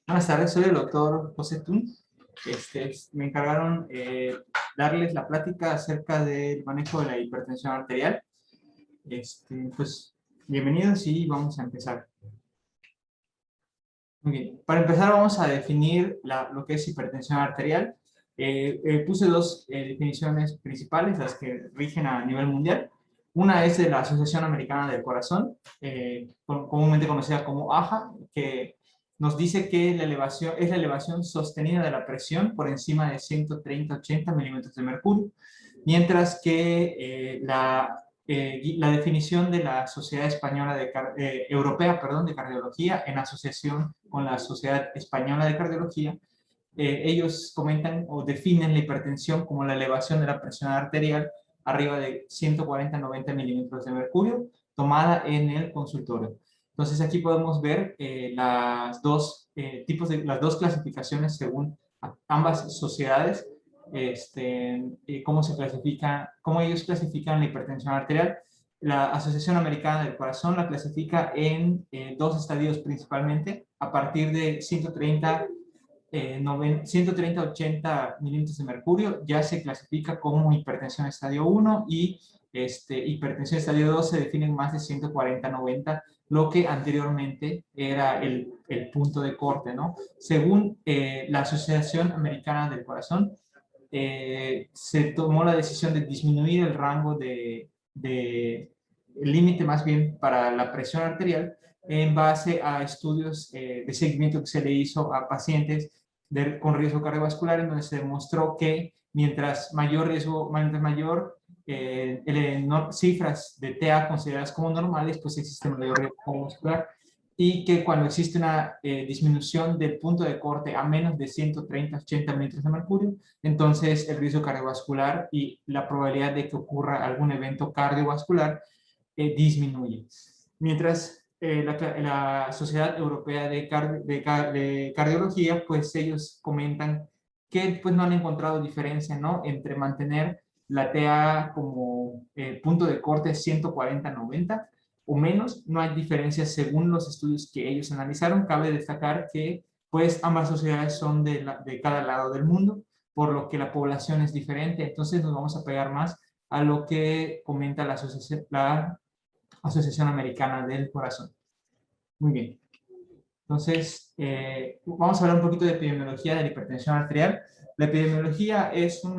Buenas tardes, soy el doctor José Tun. Me encargaron darles la plática acerca del manejo de la hipertensión arterial. Pues bienvenidos y vamos a empezar. Muy bien, para empezar vamos a definir lo que es hipertensión arterial. Puse dos definiciones principales, las que rigen a nivel mundial. Una es de la Asociación Americana del Corazón, comúnmente conocida como AHA, que nos dice que la elevación es la elevación sostenida de la presión por encima de 130-80 milímetros de mercurio, mientras que la definición de la Sociedad Española Europea de Cardiología, en asociación con la Sociedad Española de Cardiología, ellos comentan o definen la hipertensión como la elevación de la presión arterial arriba de 140-90 milímetros de mercurio, tomada en el consultorio. Entonces aquí podemos ver las dos clasificaciones según ambas sociedades, cómo ellos clasifican la hipertensión arterial. La Asociación Americana del Corazón la clasifica en dos estadios principalmente, a partir de 130-80 milímetros de mercurio ya se clasifica como hipertensión estadio 1 y hipertensión estadio 2 se define en más de 140-90, lo que anteriormente era el punto de corte, ¿no? Según la Asociación Americana del Corazón, se tomó la decisión de disminuir el rango el límite más bien para la presión arterial en base a estudios de seguimiento que se le hizo a pacientes con riesgo cardiovascular, en donde se demostró que mientras mayor cifras de TA consideradas como normales, pues existe mayor riesgo cardiovascular, y que cuando existe una disminución del punto de corte a menos de 130-80 milímetros de mercurio, entonces el riesgo cardiovascular y la probabilidad de que ocurra algún evento cardiovascular disminuye. Mientras la Sociedad Europea de Cardiología, pues ellos comentan que pues no han encontrado diferencia, ¿no?, entre mantener la TA como punto de corte 140-90 o menos. No hay diferencia según los estudios que ellos analizaron. Cabe destacar que pues ambas sociedades son de cada lado del mundo, por lo que la población es diferente. Entonces nos vamos a pegar más a lo que comenta la Asociación Americana del Corazón. Muy bien. Entonces, vamos a hablar un poquito de epidemiología de la hipertensión arterial. La epidemiología es un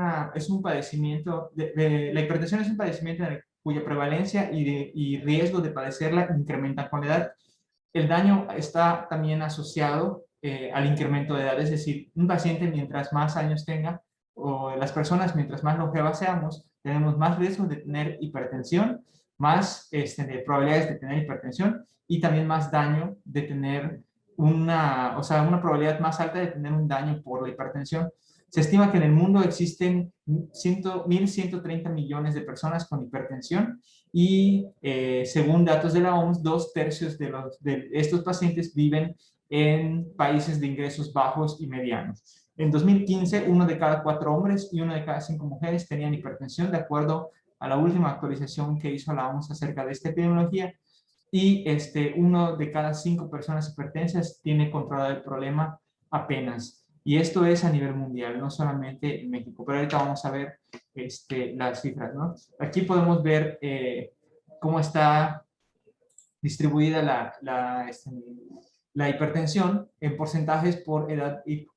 padecimiento, la hipertensión es un padecimiento cuya prevalencia y riesgo de padecerla incrementan con la edad. El daño está también asociado al incremento de edad, es decir, un paciente mientras más años tenga, o las personas mientras más longevas seamos, tenemos más riesgo de tener hipertensión, más de probabilidades de tener hipertensión, y también más daño de tener una probabilidad más alta de tener un daño por la hipertensión. Se estima que en el mundo existen 1.130 millones de personas con hipertensión y según datos de la OMS, 2/3 de estos pacientes viven en países de ingresos bajos y medianos. En 2015, 1 de cada 4 hombres y 1 de cada 5 mujeres tenían hipertensión, de acuerdo a la última actualización que hizo la OMS acerca de esta epidemiología. Y 1 de cada 5 personas hipertensas tiene controlado el problema apenas. Y esto es a nivel mundial, no solamente en México. Pero ahorita vamos a ver las cifras, ¿no? Aquí podemos ver cómo está distribuida la hipertensión en porcentajes por edad y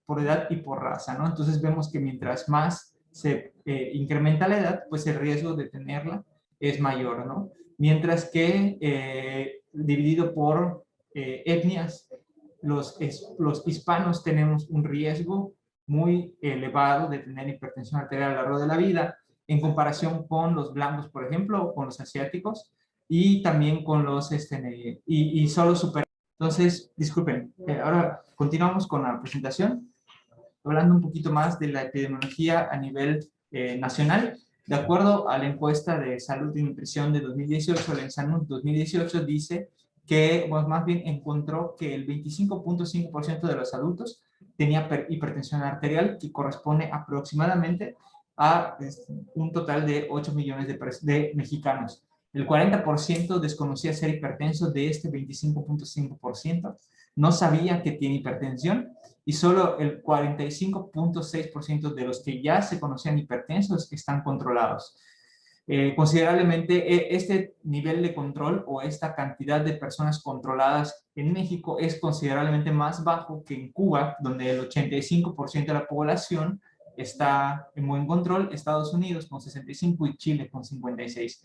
por raza, ¿no? Entonces vemos que mientras más se incrementa la edad, pues el riesgo de tenerla es mayor, ¿no? Mientras que dividido por etnias, los hispanos tenemos un riesgo muy elevado de tener hipertensión arterial a lo largo de la vida, en comparación con los blancos, por ejemplo, o con los asiáticos, y también con los, y solo super. Entonces, disculpen, ahora continuamos con la presentación, hablando un poquito más de la epidemiología a nivel nacional. De acuerdo a la encuesta de salud y nutrición de 2018, la ENSANUD 2018 dice que, pues, más bien encontró que el 25.5% de los adultos tenía hipertensión arterial, que corresponde aproximadamente a un total de 8 millones de mexicanos. El 40% desconocía ser hipertenso de este 25.5%, no sabía que tiene hipertensión y solo el 45.6% de los que ya se conocían hipertensos están controlados. Considerablemente este nivel de control o esta cantidad de personas controladas en México es considerablemente más bajo que en Cuba, donde el 85% de la población está en buen control, Estados Unidos con 65 y Chile con 56.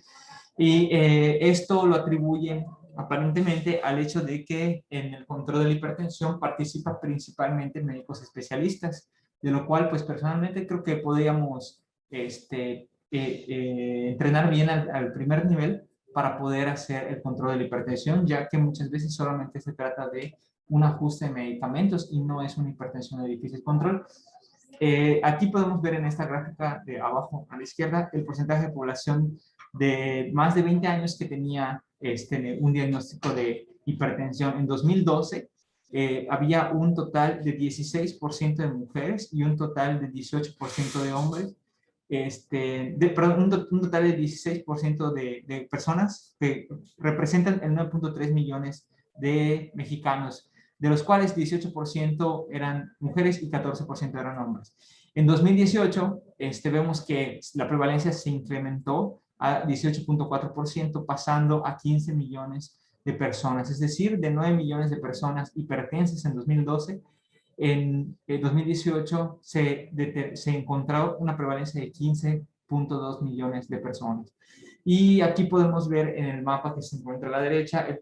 Y esto lo atribuyen aparentemente al hecho de que en el control de la hipertensión participan principalmente médicos especialistas, de lo cual pues personalmente creo que podríamos entrenar bien al primer nivel para poder hacer el control de la hipertensión, ya que muchas veces solamente se trata de un ajuste de medicamentos y no es una hipertensión de difícil control. Aquí podemos ver en esta gráfica de abajo a la izquierda el porcentaje de población de más de 20 años que tenía un diagnóstico de hipertensión. En 2012 había un total de 16% de mujeres y un total de 18% de hombres. Perdón, un total de 16% de personas que representan el 9.3 millones de mexicanos, de los cuales 18% eran mujeres y 14% eran hombres. En 2018 vemos que la prevalencia se incrementó a 18.4%, pasando a 15 millones de personas, es decir, de 9 millones de personas hipertensas en 2012, en 2018 se encontró una prevalencia de 15.2 millones de personas. Y aquí podemos ver en el mapa que se encuentra a la derecha el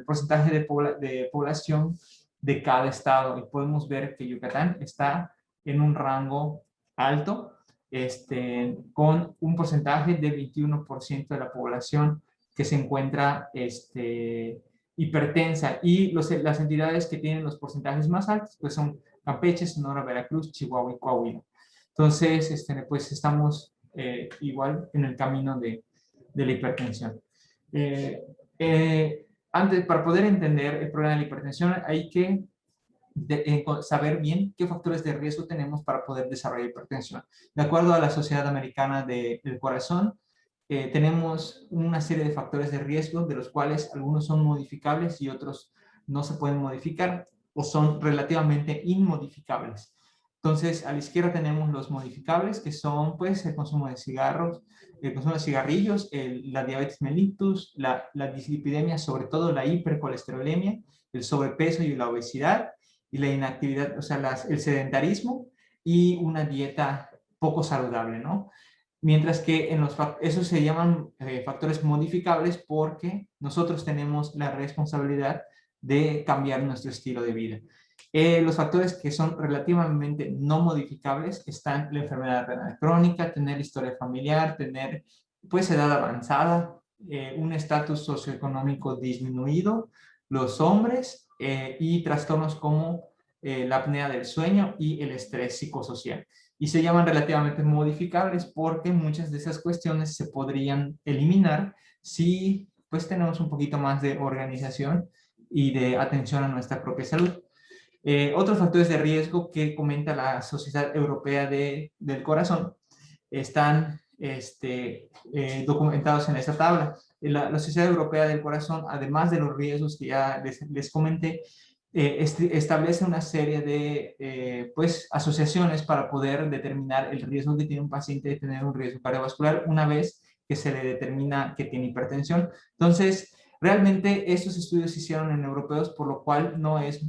porcentaje de población de cada estado. Y podemos ver que Yucatán está en un rango alto, con un porcentaje de 21% de la población que se encuentra hipertensa, y las entidades que tienen los porcentajes más altos pues son Campeche, Sonora, Veracruz, Chihuahua y Coahuila. Entonces, pues estamos igual en el camino de la hipertensión. Antes, para poder entender el problema de la hipertensión, hay que saber bien qué factores de riesgo tenemos para poder desarrollar hipertensión. De acuerdo a la Sociedad Americana del Corazón, tenemos una serie de factores de riesgo, de los cuales algunos son modificables y otros no se pueden modificar o son relativamente inmodificables. Entonces, a la izquierda tenemos los modificables, que son pues el consumo de cigarros, el consumo de cigarrillos, la diabetes mellitus, la dislipidemia, sobre todo la hipercolesterolemia, el sobrepeso y la obesidad, y la inactividad, o sea, el sedentarismo y una dieta poco saludable, ¿no? Mientras que esos se llaman factores modificables porque nosotros tenemos la responsabilidad de cambiar nuestro estilo de vida. Los factores que son relativamente no modificables están la enfermedad renal crónica, tener historia familiar, tener pues edad avanzada, un estatus socioeconómico disminuido, los hombres y trastornos como la apnea del sueño y el estrés psicosocial. Y se llaman relativamente modificables porque muchas de esas cuestiones se podrían eliminar si pues tenemos un poquito más de organización y de atención a nuestra propia salud. Otros factores de riesgo que comenta la Sociedad Europea del Corazón están documentados en esta tabla. La Sociedad Europea del Corazón, además de los riesgos que ya les comenté, establece una serie de pues, asociaciones para poder determinar el riesgo que tiene un paciente de tener un riesgo cardiovascular una vez que se le determina que tiene hipertensión. Entonces, realmente estos estudios se hicieron en europeos, por lo cual no es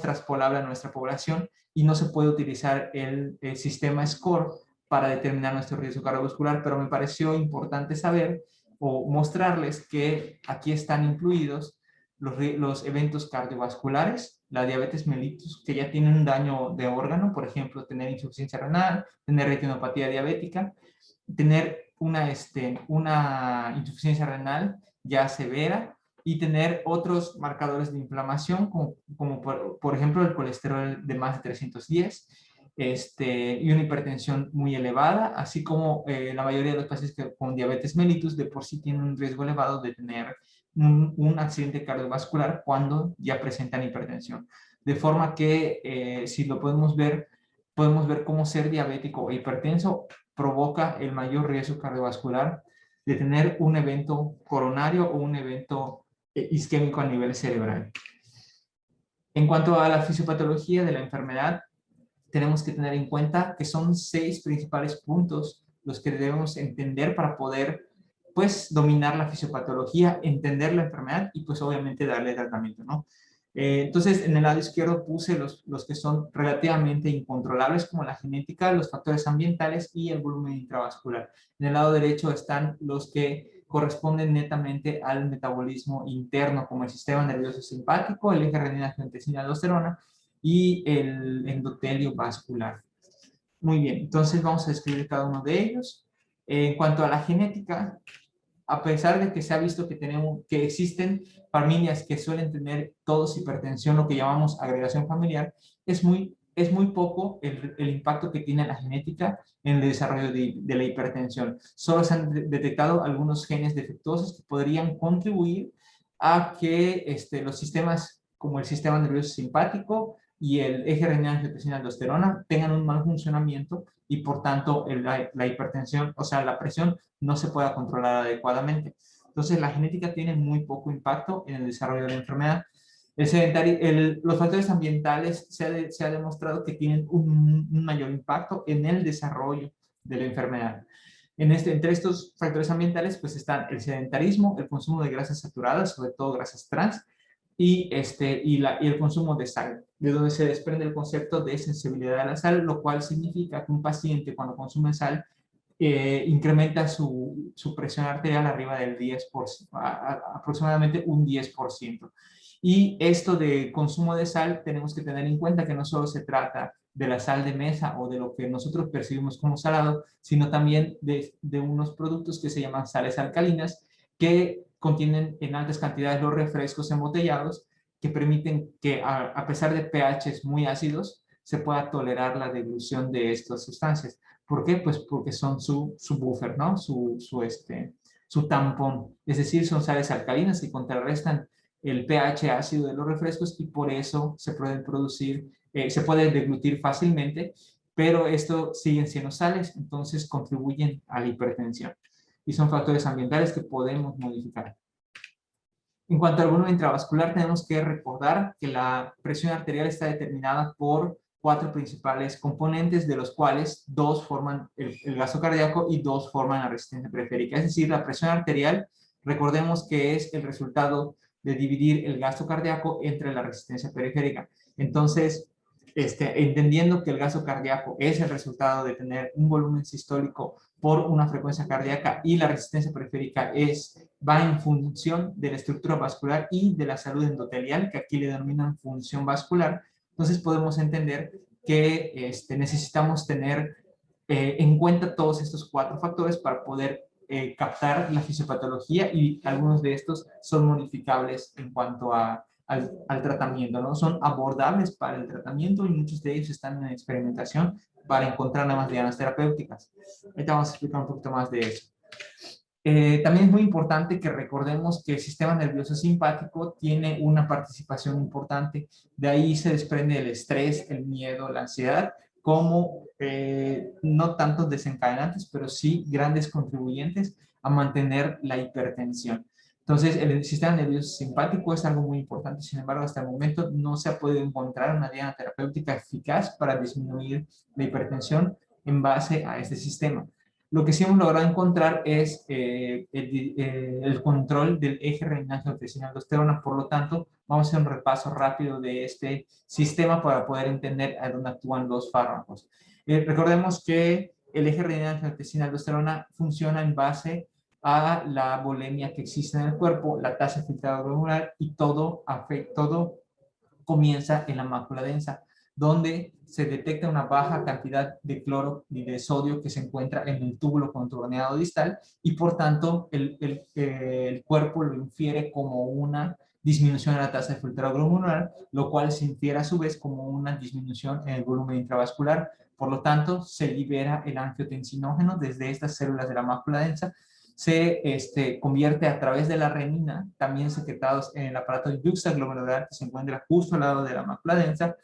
traspolable a nuestra población y no se puede utilizar el sistema SCORE para determinar nuestro riesgo cardiovascular, pero me pareció importante saber o mostrarles que aquí están incluidos los eventos cardiovasculares, la diabetes mellitus, que ya tiene un daño de órgano, por ejemplo, tener insuficiencia renal, tener retinopatía diabética, tener una insuficiencia renal ya severa y tener otros marcadores de inflamación, como por ejemplo el colesterol de más de 310, y una hipertensión muy elevada, así como la mayoría de los pacientes con diabetes mellitus de por sí tienen un riesgo elevado de tener un accidente cardiovascular cuando ya presentan hipertensión. De forma que si lo podemos ver cómo ser diabético o hipertenso provoca el mayor riesgo cardiovascular de tener un evento coronario o un evento isquémico a nivel cerebral. En cuanto a la fisiopatología de la enfermedad, tenemos que tener en cuenta que son 6 principales puntos los que debemos entender para poder, pues, dominar la fisiopatología, entender la enfermedad y, pues, obviamente darle tratamiento, ¿no? Entonces, en el lado izquierdo puse los que son relativamente incontrolables, como la genética, los factores ambientales y el volumen intravascular. En el lado derecho están los que corresponden netamente al metabolismo interno, como el sistema nervioso simpático, el eje renina-angiotensina-aldosterona y el endotelio vascular. Muy bien, entonces vamos a describir cada uno de ellos. En cuanto a la genética, a pesar de que se ha visto que existen familias que suelen tener todos hipertensión, lo que llamamos agregación familiar, es muy poco el impacto que tiene la genética en el desarrollo de la hipertensión. Solo se han detectado algunos genes defectuosos que podrían contribuir a que los sistemas como el sistema nervioso simpático y el eje renina-angiotensina-aldosterona tengan un mal funcionamiento y por tanto la hipertensión, o sea, la presión no se pueda controlar adecuadamente. Entonces, la genética tiene muy poco impacto en el desarrollo de la enfermedad. Los factores ambientales se ha demostrado que tienen un mayor impacto en el desarrollo de la enfermedad. Entre estos factores ambientales, pues están el sedentarismo, el consumo de grasas saturadas, sobre todo grasas trans, y el consumo de sal, de donde se desprende el concepto de sensibilidad a la sal, lo cual significa que un paciente cuando consume sal incrementa su presión arterial arriba del 10%, aproximadamente un 10%. Y esto de consumo de sal tenemos que tener en cuenta que no solo se trata de la sal de mesa o de lo que nosotros percibimos como salado, sino también de unos productos que se llaman sales alcalinas, que contienen en altas cantidades los refrescos embotellados, que permiten que a pesar de pHs muy ácidos, se pueda tolerar la dilución de estas sustancias. ¿Por qué? Pues porque son su buffer, ¿no? Su tampón. Es decir, son sales alcalinas que contrarrestan el pH ácido de los refrescos y por eso se pueden producir, se puede deglutir fácilmente, pero esto siguen siendo sales, entonces contribuyen a la hipertensión. Y son factores ambientales que podemos modificar. En cuanto al volumen intravascular, tenemos que recordar que la presión arterial está determinada por 4 principales componentes, de los cuales 2 forman el gasto cardíaco y 2 forman la resistencia periférica. Es decir, la presión arterial, recordemos que es el resultado de dividir el gasto cardíaco entre la resistencia periférica. Entonces, entendiendo que el gasto cardíaco es el resultado de tener un volumen sistólico por una frecuencia cardíaca y la resistencia periférica va en función de la estructura vascular y de la salud endotelial, que aquí le denominan función vascular. Entonces podemos entender que necesitamos tener en cuenta todos estos 4 factores para poder captar la fisiopatología, y algunos de estos son modificables en cuanto al tratamiento, ¿no? Son abordables para el tratamiento y muchos de ellos están en experimentación para encontrar nuevas dianas terapéuticas. Ahorita vamos a explicar un poquito más de eso. También es muy importante que recordemos que el sistema nervioso simpático tiene una participación importante. De ahí se desprende el estrés, el miedo, la ansiedad, como no tantos desencadenantes, pero sí grandes contribuyentes a mantener la hipertensión. Entonces, el sistema nervioso simpático es algo muy importante. Sin embargo, hasta el momento no se ha podido encontrar una diana terapéutica eficaz para disminuir la hipertensión en base a este sistema. Lo que sí hemos logrado encontrar es el control del eje renina-angiotensina-aldosterona. Por lo tanto, vamos a hacer un repaso rápido de este sistema para poder entender a dónde actúan los fármacos. Recordemos que el eje renina-angiotensina-aldosterona funciona en base a la volemia que existe en el cuerpo, la tasa de filtrado glomerular, y todo comienza en la mácula densa, donde se detecta una baja cantidad de cloro y de sodio que se encuentra en el túbulo contorneado distal, y por tanto el cuerpo lo infiere como una disminución de la tasa de filtrado glomerular, lo cual se infiere a su vez como una disminución en el volumen intravascular. Por lo tanto, se libera el angiotensinógeno desde estas células de la mácula densa, se convierte a través de la renina, también secretados en el aparato yuxtaglomerular que se encuentra justo al lado de la mácula densa,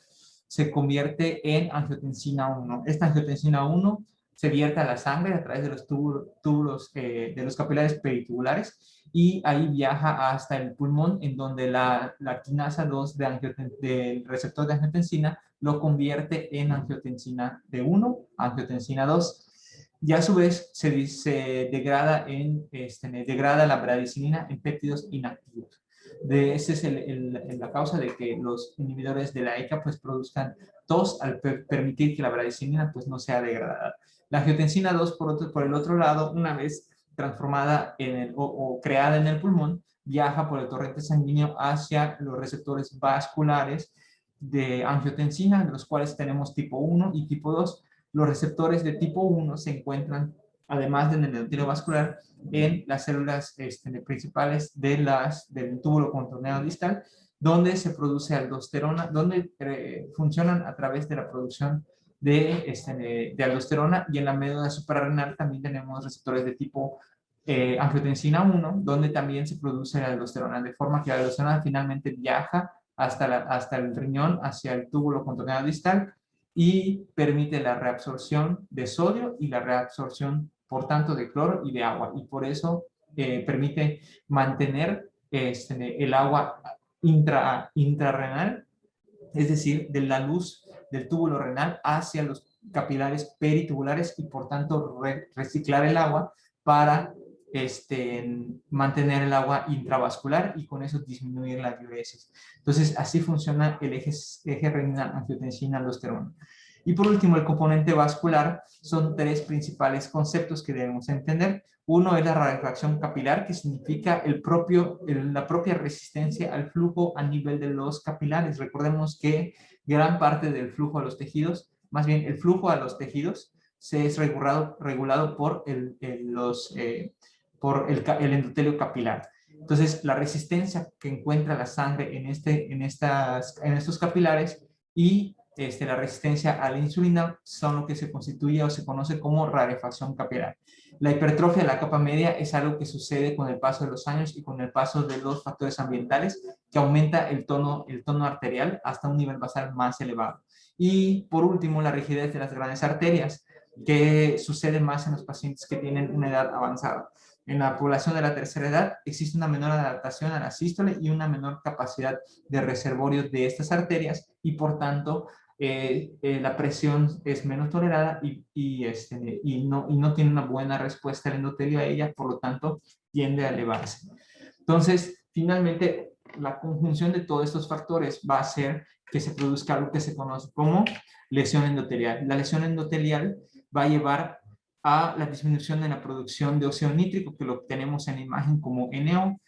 se convierte en angiotensina 1. Esta angiotensina 1 se vierta la sangre a través de los túbulos de los capilares peritubulares y ahí viaja hasta el pulmón, en donde la quinasa 2 del receptor de angiotensina lo convierte en angiotensina de 1 a angiotensina 2. Y a su vez se degrada, degrada la bradicinina en péptidos inactivos. Esa es la causa de que los inhibidores de la ECA pues produzcan tos al permitir que la bradicinina pues no sea degradada. La angiotensina 2 por el otro lado, una vez transformada o creada en el pulmón, viaja por el torrente sanguíneo hacia los receptores vasculares de angiotensina, de los cuales tenemos tipo 1 y tipo 2. Los receptores de tipo 1 se encuentran, además del endotelio vascular, en las células principales del túbulo contorneado distal, donde se produce aldosterona, donde funcionan a través de la producción de aldosterona, y en la médula suprarrenal también tenemos receptores de tipo angiotensina 1, donde también se produce la aldosterona, de forma que la aldosterona finalmente viaja hasta el riñón, hacia el túbulo contorneado distal, y permite la reabsorción de sodio y la reabsorción, por tanto, de cloro y de agua, y por eso permite mantener el agua intrarrenal, es decir, de la luz del túbulo renal hacia los capilares peritubulares, y por tanto reciclar el agua para mantener el agua intravascular y con eso disminuir la diuresis. Entonces, así funciona el eje renina-angiotensina-aldosterona. Y por último, el componente vascular. Son tres principales conceptos que debemos entender. Uno es la rarefacción capilar, que significa la propia resistencia al flujo a nivel de los capilares. Recordemos que gran parte del flujo a los tejidos, más bien el flujo a los tejidos, se es regulado por el endotelio capilar. Entonces, la resistencia que encuentra la sangre en estos capilares y la resistencia a la insulina son lo que se constituye o se conoce como rarefacción capilar. La hipertrofia de la capa media es algo que sucede con el paso de los años y con el paso de los factores ambientales, que aumenta el tono arterial hasta un nivel basal más elevado. Y por último, la rigidez de las grandes arterias, que sucede más en los pacientes que tienen una edad avanzada. En la población de la tercera edad existe una menor adaptación a la sístole y una menor capacidad de reservorio de estas arterias, y por tanto la presión es menos tolerada y no tiene una buena respuesta el endotelio a ella, por lo tanto tiende a elevarse. Entonces, finalmente, la conjunción de todos estos factores va a hacer que se produzca algo que se conoce como lesión endotelial. La lesión endotelial va a llevar a la disminución en la producción de óxido nítrico, que lo tenemos en la imagen como NO.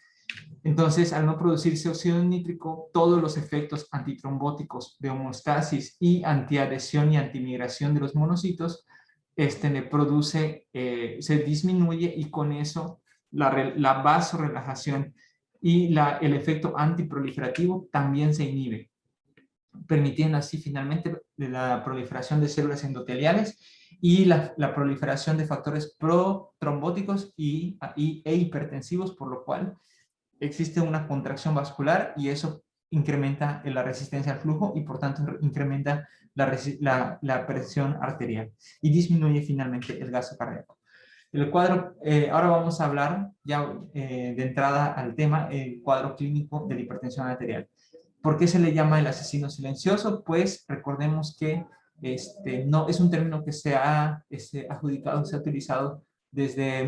Entonces, al no producirse óxido nítrico, todos los efectos antitrombóticos de homeostasis y antiadhesión y antimigración de los monocitos se disminuye, y con eso la vasorelajación y el efecto antiproliferativo también se inhibe, permitiendo así finalmente la proliferación de células endoteliales y la proliferación de factores protrombóticos e hipertensivos, por lo cual existe una contracción vascular, y eso incrementa la resistencia al flujo y por tanto incrementa la presión arterial y disminuye finalmente el gasto cardíaco. El cuadro, ahora vamos a hablar ya de entrada al tema, el cuadro clínico de la hipertensión arterial. ¿Por qué se le llama el asesino silencioso? Pues recordemos que no es un término que se ha adjudicado, se ha utilizado desde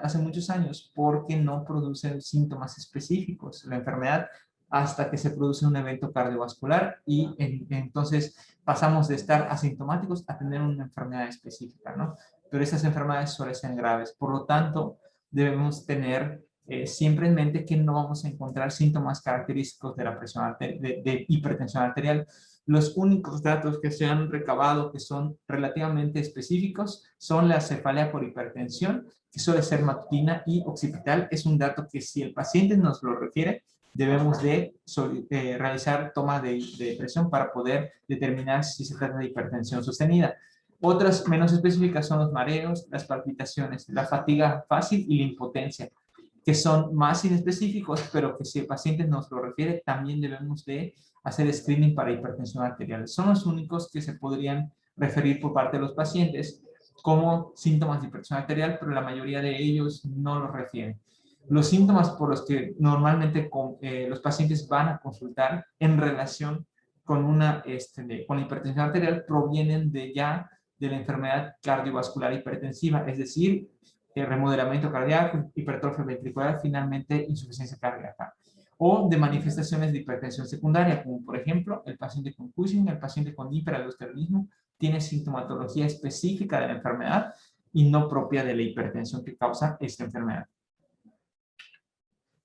hace muchos años, porque no produce síntomas específicos la enfermedad hasta que se produce un evento cardiovascular, y entonces pasamos de estar asintomáticos a tener una enfermedad específica, ¿no? Pero esas enfermedades suelen ser graves, por lo tanto debemos tener siempre en mente que no vamos a encontrar síntomas característicos de la presión de hipertensión arterial. Los únicos datos que se han recabado que son relativamente específicos son la cefalea por hipertensión, que suele ser matutina, y occipital. Es un dato que, si el paciente nos lo refiere, debemos de realizar toma de presión para poder determinar si se trata de hipertensión sostenida. Otras menos específicas son los mareos, las palpitaciones, la fatiga fácil y la impotencia, que son más inespecíficos, pero que si el paciente nos lo refiere, también debemos de hacer screening para hipertensión arterial. Son los únicos que se podrían referir por parte de los pacientes, como síntomas de hipertensión arterial, pero la mayoría de ellos no los refieren. Los síntomas por los que normalmente los pacientes van a consultar en relación con la hipertensión arterial provienen de la enfermedad cardiovascular hipertensiva, es decir, remodelamiento cardíaco, hipertrofia ventricular, finalmente insuficiencia cardíaca, o de manifestaciones de hipertensión secundaria, como por ejemplo el paciente con Cushing, el paciente con hiperaldosteronismo, tiene sintomatología específica de la enfermedad y no propia de la hipertensión que causa esta enfermedad.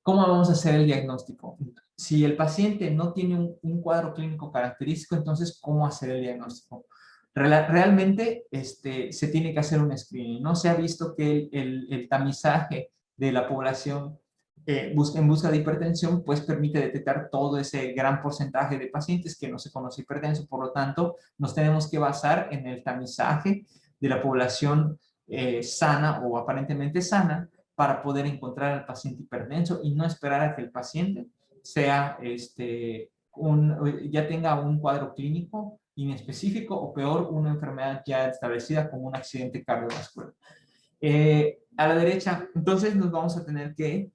¿Cómo vamos a hacer el diagnóstico? Si el paciente no tiene un cuadro clínico característico, entonces, ¿cómo hacer el diagnóstico? Realmente se tiene que hacer un screening. No se ha visto que el tamizaje de la población en busca de hipertensión, pues permite detectar todo ese gran porcentaje de pacientes que no se conoce hipertenso. Por lo tanto, nos tenemos que basar en el tamizaje de la población sana o aparentemente sana para poder encontrar al paciente hipertenso y no esperar a que el paciente sea ya tenga un cuadro clínico inespecífico o peor, una enfermedad ya establecida como un accidente cardiovascular. A la derecha, entonces nos vamos a tener que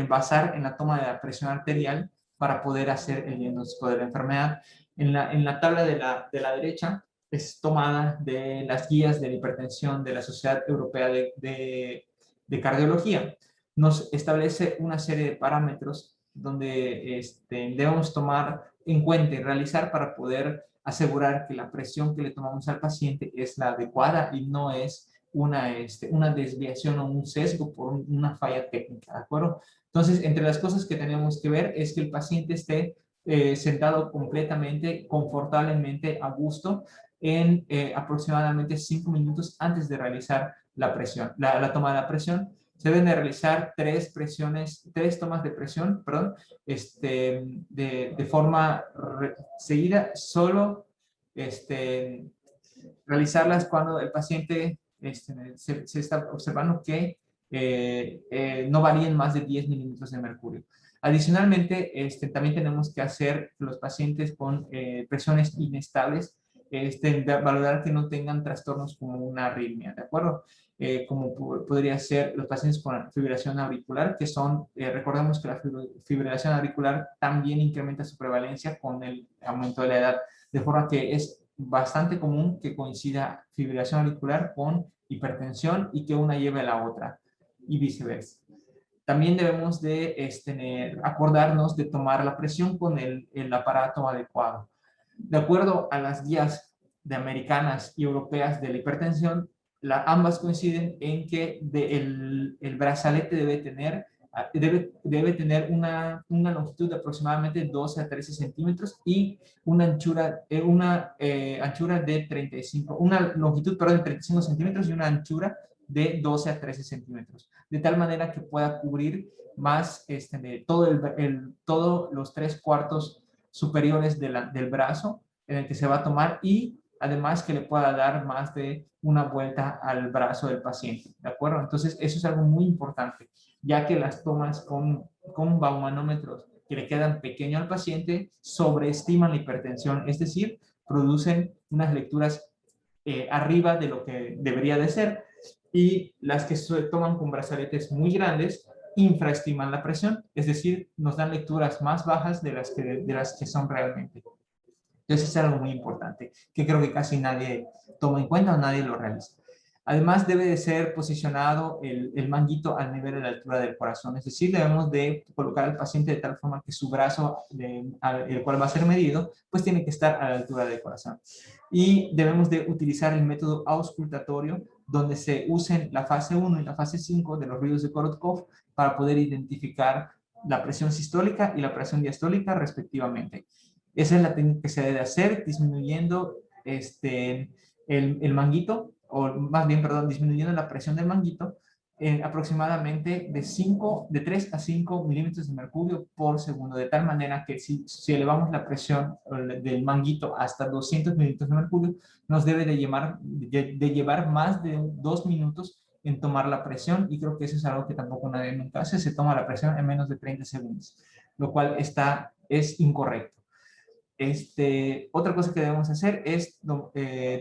basar en la toma de la presión arterial para poder hacer el diagnóstico de la enfermedad. En la tabla de la derecha es tomada de las guías de la hipertensión de la Sociedad Europea de Cardiología. Nos establece una serie de parámetros donde debemos tomar en cuenta y realizar para poder asegurar que la presión que le tomamos al paciente es la adecuada y no es una desviación o un sesgo por una falla técnica, ¿de acuerdo? Entonces, entre las cosas que tenemos que ver es que el paciente esté sentado completamente, confortablemente, a gusto, en aproximadamente 5 minutos antes de realizar la presión, la toma de la presión. Se deben de realizar tres tomas de presión, perdón, de forma seguida, solo realizarlas cuando el paciente se está observando que no varíen más de 10 milímetros de mercurio. Adicionalmente, también tenemos que hacer los pacientes con presiones inestables, valorar que no tengan trastornos como una arritmia, ¿de acuerdo? Como podría ser los pacientes con fibrilación auricular, que son, recordemos que la fibrilación auricular también incrementa su prevalencia con el aumento de la edad, de forma que es bastante común que coincida fibrilación auricular con hipertensión y que una lleve a la otra y viceversa. También debemos de acordarnos de tomar la presión con el aparato adecuado. De acuerdo a las guías de americanas y europeas de la hipertensión, ambas coinciden en que el brazalete debe tener una longitud de aproximadamente 12 a 13 centímetros y una anchura de 35, una longitud, perdón, de 35 centímetros y una anchura de 12 a 13 centímetros, de tal manera que pueda cubrir más todos los 3/4 superiores del brazo en el que se va a tomar y además que le pueda dar más de una vuelta al brazo del paciente, ¿de acuerdo? Entonces eso es algo muy importante, ya que las tomas con baumanómetros que le quedan pequeño al paciente sobreestiman la hipertensión, es decir, producen unas lecturas arriba de lo que debería de ser, y las que se toman con brazaletes muy grandes infraestiman la presión, es decir, nos dan lecturas más bajas de las que son realmente. Entonces es algo muy importante, que creo que casi nadie toma en cuenta o nadie lo realiza. Además debe de ser posicionado el manguito al nivel de la altura del corazón, es decir, debemos de colocar al paciente de tal forma que su brazo, el cual va a ser medido, pues tiene que estar a la altura del corazón. Y debemos de utilizar el método auscultatorio, donde se usen la fase 1 y la fase 5 de los ruidos de Korotkov para poder identificar la presión sistólica y la presión diastólica respectivamente. Esa es la técnica que se debe hacer, disminuyendo el manguito, o más bien, perdón, disminuyendo la presión del manguito aproximadamente de 3 a 5 milímetros de mercurio por segundo, de tal manera que si elevamos la presión del manguito hasta 200 milímetros de mercurio, nos debe de llevar más de 2 minutos en tomar la presión, y creo que eso es algo que tampoco nadie nunca hace, se toma la presión en menos de 30 segundos, lo cual es incorrecto. Otra cosa que debemos hacer es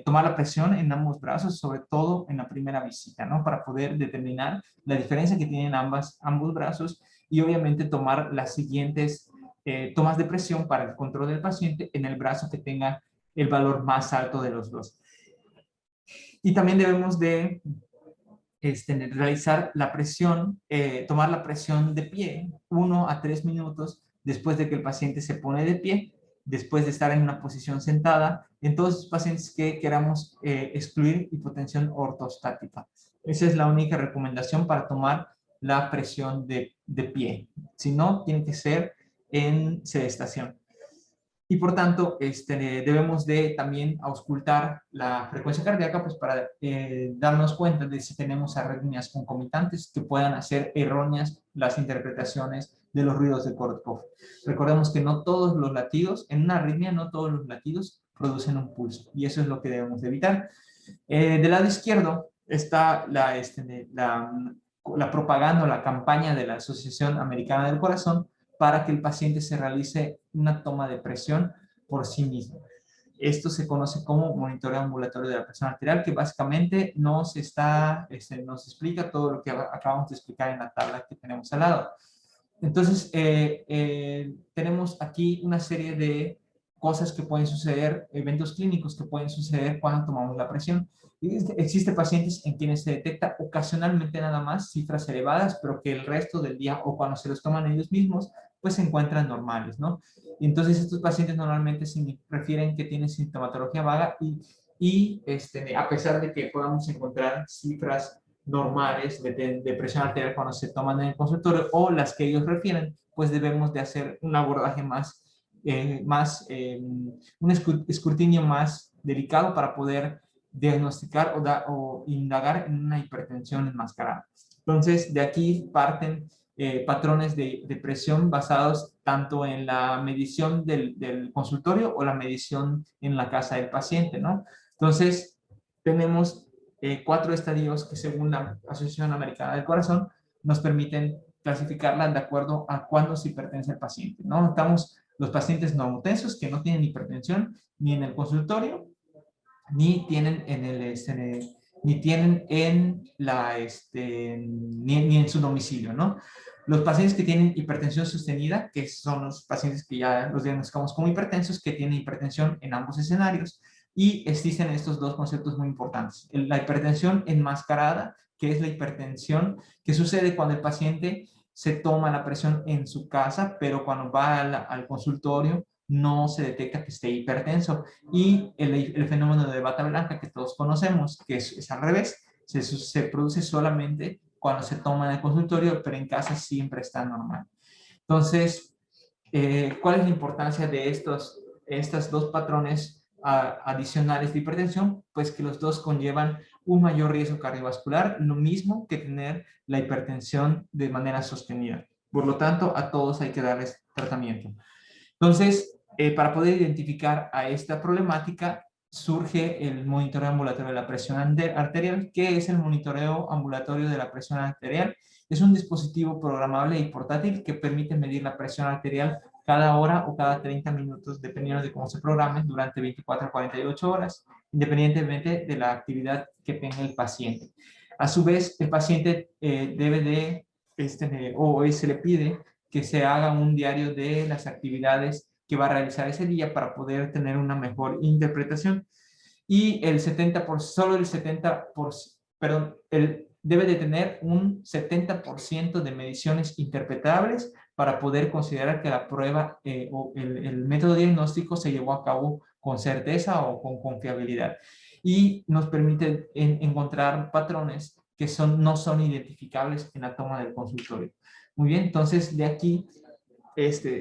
tomar la presión en ambos brazos, sobre todo en la primera visita, ¿no? Para poder determinar la diferencia que tienen ambos brazos y obviamente tomar las siguientes tomas de presión para el control del paciente en el brazo que tenga el valor más alto de los dos. Y también debemos de realizar la presión, tomar la presión de pie 1 a 3 minutos después de que el paciente se pone de pie, después de estar en una posición sentada, en todos los pacientes que queramos excluir hipotensión ortostática. Esa es la única recomendación para tomar la presión de pie. Si no, tiene que ser en sedestación. Y por tanto, debemos de también auscultar la frecuencia cardíaca pues para darnos cuenta de si tenemos arritmias concomitantes que puedan hacer erróneas las interpretaciones de los ruidos del Korotkoff. Recordemos que no todos los latidos, en una arritmia no todos los latidos producen un pulso y eso es lo que debemos de evitar. Del lado izquierdo está la propaganda, la campaña de la Asociación Americana del Corazón para que el paciente se realice una toma de presión por sí mismo. Esto se conoce como monitoreo ambulatorio de la presión arterial, que básicamente nos explica todo lo que acabamos de explicar en la tabla que tenemos al lado. Entonces, tenemos aquí una serie de cosas que pueden suceder, eventos clínicos que pueden suceder cuando tomamos la presión. Existen pacientes en quienes se detecta ocasionalmente nada más cifras elevadas, pero que el resto del día o cuando se los toman ellos mismos, pues se encuentran normales, ¿no? Y entonces estos pacientes normalmente se refieren que tienen sintomatología vaga y a pesar de que podamos encontrar cifras normales de presión arterial cuando se toman en el consultorio o las que ellos refieren, pues debemos de hacer un abordaje un escrutinio más delicado para poder diagnosticar o indagar en una hipertensión enmascarada. Entonces, de aquí parten patrones de presión basados tanto en la medición del consultorio o la medición en la casa del paciente, ¿no? Entonces, tenemos 4 estadios que según la Asociación Americana del Corazón nos permiten clasificarla de acuerdo a cuándo se hipertensa el paciente, ¿no? Estamos los pacientes normotensos que no tienen hipertensión ni en el consultorio, ni tienen en ni tienen en ni en su domicilio, ¿no? Los pacientes que tienen hipertensión sostenida, que son los pacientes que ya los diagnosticamos como hipertensos, que tienen hipertensión en ambos escenarios, y existen estos dos conceptos muy importantes. La hipertensión enmascarada, que es la hipertensión que sucede cuando el paciente se toma la presión en su casa, pero cuando va al consultorio no se detecta que esté hipertenso. Y el fenómeno de bata blanca que todos conocemos, que es al revés, se produce solamente cuando se toma en el consultorio, pero en casa siempre está normal. Entonces, ¿cuál es la importancia de estos dos patrones adicionales de hipertensión? Pues que los dos conllevan un mayor riesgo cardiovascular, lo mismo que tener la hipertensión de manera sostenida. Por lo tanto, a todos hay que darles tratamiento. Entonces, para poder identificar a esta problemática, surge el monitoreo ambulatorio de la presión arterial. ¿Qué es el monitoreo ambulatorio de la presión arterial? Es un dispositivo programable y portátil que permite medir la presión arterial cada hora o cada 30 minutos, dependiendo de cómo se programe, durante 24 a 48 horas, independientemente de la actividad que tenga el paciente. A su vez, el paciente debe de, o se le pide que se haga un diario de las actividades que va a realizar ese día para poder tener una mejor interpretación. Y solo el 70%, perdón, debe de tener un 70% de mediciones interpretables para poder considerar que la prueba o el método diagnóstico se llevó a cabo con certeza o con confiabilidad. Y nos permite encontrar patrones que no son identificables en la toma del consultorio. Muy bien, entonces de aquí